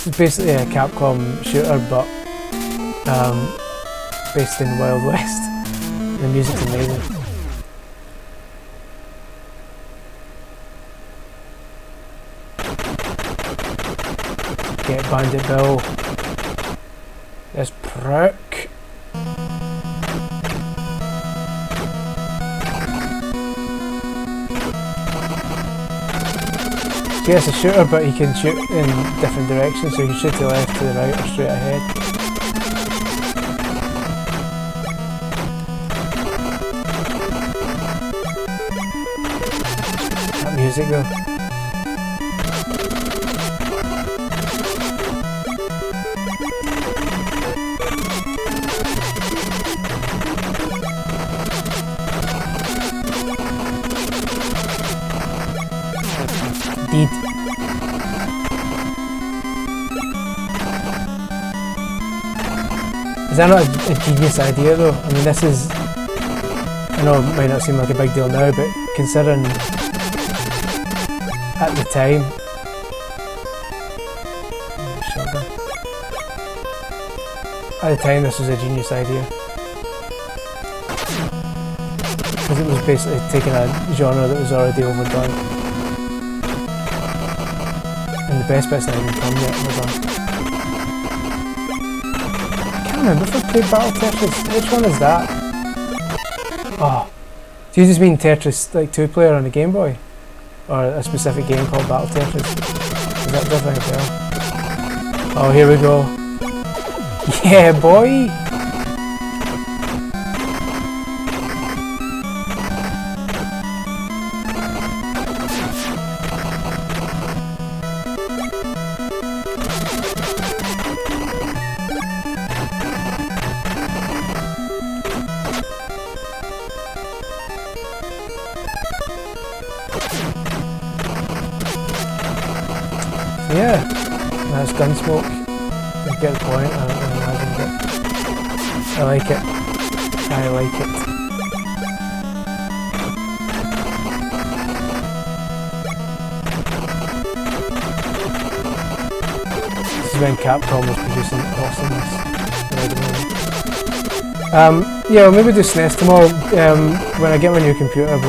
this is basically a Capcom shooter, but based in Wild West. The music's amazing. Get Bandit Bill. This prick. Yeah, it's a shooter, but he can shoot in different directions, so you can shoot to the left, to the right, or straight ahead. That music though. Indeed. Is that not a genius idea though? I mean, this is, I know it might not seem like a big deal now, but considering at the time, this was a genius idea. Because it was basically taking a genre that was already overdone. And the best bit's not even come yet, hold on. I can't remember if I played Battle Tetris. Which one is that? Oh. Do you just mean Tetris, like 2-player on the Game Boy? Or a specific game called Battle Tetris? Is that different as well? Oh, here we go. Yeah, boy! Yeah, that's Gunsmoke. You get the point, I imagine, but I like it. I like it. when Capcom was producing awesomeness. Yeah, we'll maybe do SNES tomorrow. When I get my new computer, I'll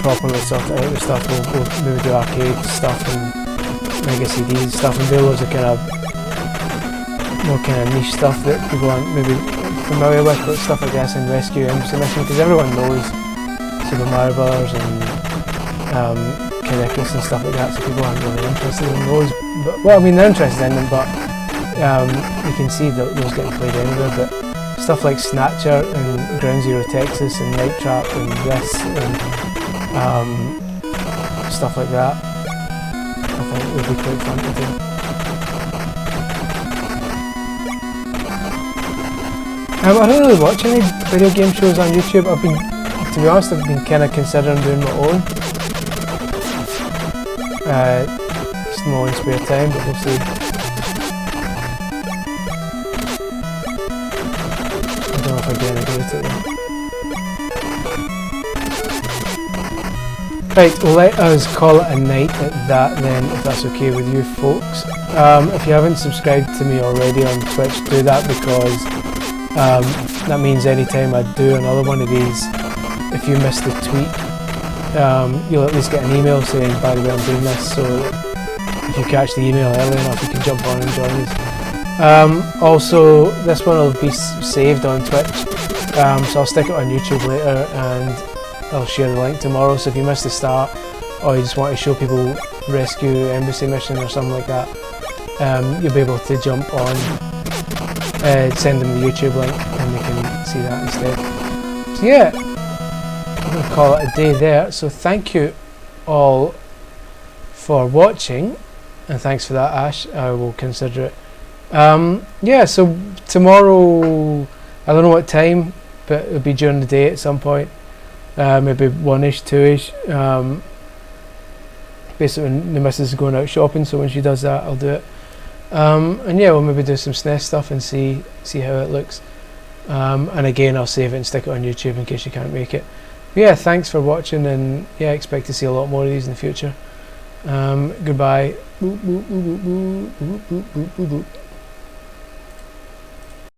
properly sort out the stuff. We'll maybe do arcade stuff and Mega CDs stuff and do loads of more kind of niche stuff that people aren't maybe familiar with, but stuff like this and Rescue Embassy Mission, because everyone knows Super Mario Bros. And Kid Icarus and stuff like that, so people aren't really interested in those. But, well, I mean, they're interested in them, but you can see that those getting played anywhere. But stuff like Snatcher and Ground Zero Texas and Night Trap and this and stuff like that, I think would be quite fun to do. I don't really watch any video game shows on YouTube. To be honest, I've been kind of considering doing my own. Just my own spare time, but we'll see. I don't know if I'd be any good at it though. Right, well, let us call it a night at that then, if that's okay with you folks. If you haven't subscribed to me already on Twitch, do that, because that means anytime I do another one of these, if you miss the tweet, you'll at least get an email saying, by the way, I'm doing this, so if you catch the email early enough, you can jump on and join us. Also, this one will be saved on Twitch, so I'll stick it on YouTube later, and I'll share the link tomorrow, so if you missed the start, or you just want to show people Rescue Embassy Mission or something like that, you'll be able to jump on, send them the YouTube link and they can see that instead. So yeah, I'm going to call it a day there. So thank you all for watching, and thanks for that, Ash. I will consider it. Yeah, so tomorrow, I don't know what time, but it'll be during the day at some point, maybe 1ish, 2ish. Basically when the missus is going out shopping, so when she does that, I'll do it. And yeah, we'll maybe do some SNES stuff and see how it looks. And again, I'll save it and stick it on YouTube in case you can't make it. But yeah, thanks for watching, and yeah, I expect to see a lot more of these in the future. Goodbye. Boop, boop, boop, boop, boop, boop, boop, boop, boop.